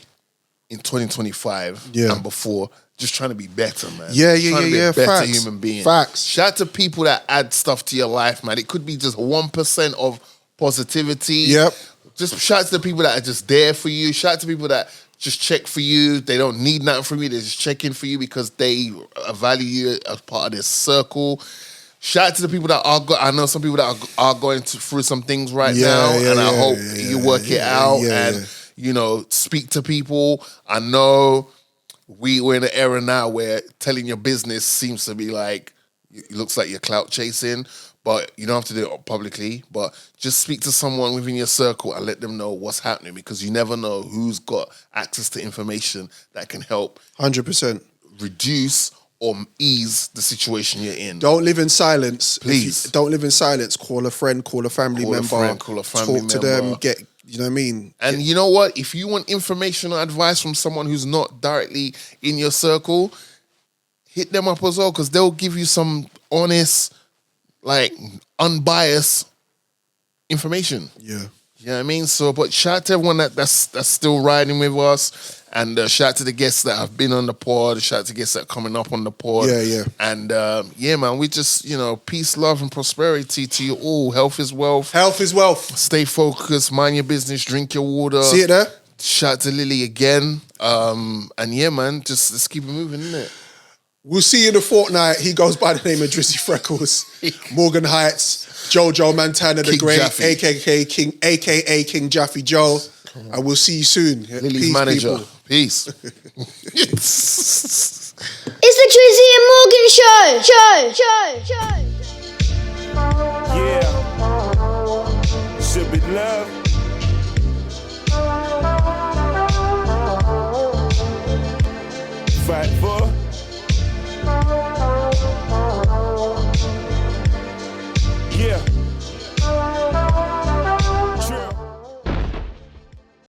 [SPEAKER 3] in 2025 and before, just trying to be better, man.
[SPEAKER 4] Yeah.
[SPEAKER 3] Better
[SPEAKER 4] Facts.
[SPEAKER 3] human being.
[SPEAKER 4] Facts.
[SPEAKER 3] Shout out to people that add stuff to your life, man. It could be just 1% of positivity.
[SPEAKER 4] Yep.
[SPEAKER 3] Just shout out to the people that are just there for you. Shout out to people that just check for you. They don't need nothing from you. They're just checking for you because they value you as part of their circle. Shout out to the people that I know some people that are going through some things right now, and I hope you work it out and you know, speak to people. I know we're in an era now where telling your business seems to be like, it looks like you're clout chasing, but you don't have to do it publicly. But just speak to someone within your circle and let them know what's happening, because you never know who's got access to information that can help
[SPEAKER 4] 100%.
[SPEAKER 3] reduce or ease the situation you're in.
[SPEAKER 4] Don't live in silence.
[SPEAKER 3] Please.
[SPEAKER 4] Don't live in silence. Call a friend, call a family member.
[SPEAKER 3] Call a family
[SPEAKER 4] talk to them, you know what I mean?
[SPEAKER 3] And you know what? If you want information or advice from someone who's not directly in your circle, hit them up as well, because they'll give you some honest, like, unbiased information.
[SPEAKER 4] Yeah.
[SPEAKER 3] You know what I mean? So, but shout out to everyone that's still riding with us, and shout out to the guests that have been on the pod, shout out to guests that are coming up on the pod.
[SPEAKER 4] Yeah.
[SPEAKER 3] And yeah, man, we just, peace, love, and prosperity to you all. Health is wealth.
[SPEAKER 4] Health is wealth.
[SPEAKER 3] Stay focused, mind your business, drink your water.
[SPEAKER 4] See it there?
[SPEAKER 3] Shout out to Lilly again. And yeah, man, just let's keep it moving, innit?
[SPEAKER 4] We'll see you in a fortnight. He goes by the name of Drizzy Freckles, Morgan Heights, Jojo Montana the
[SPEAKER 3] King
[SPEAKER 4] Great,
[SPEAKER 3] Jaffe.
[SPEAKER 4] aka King Jaffe Joe. And we'll see you soon.
[SPEAKER 3] Lily's
[SPEAKER 4] Peace,
[SPEAKER 3] manager.
[SPEAKER 4] people.
[SPEAKER 3] Peace.
[SPEAKER 2] It's the Drizzy and Morgan show.
[SPEAKER 11] Yeah, should be love. Fight for.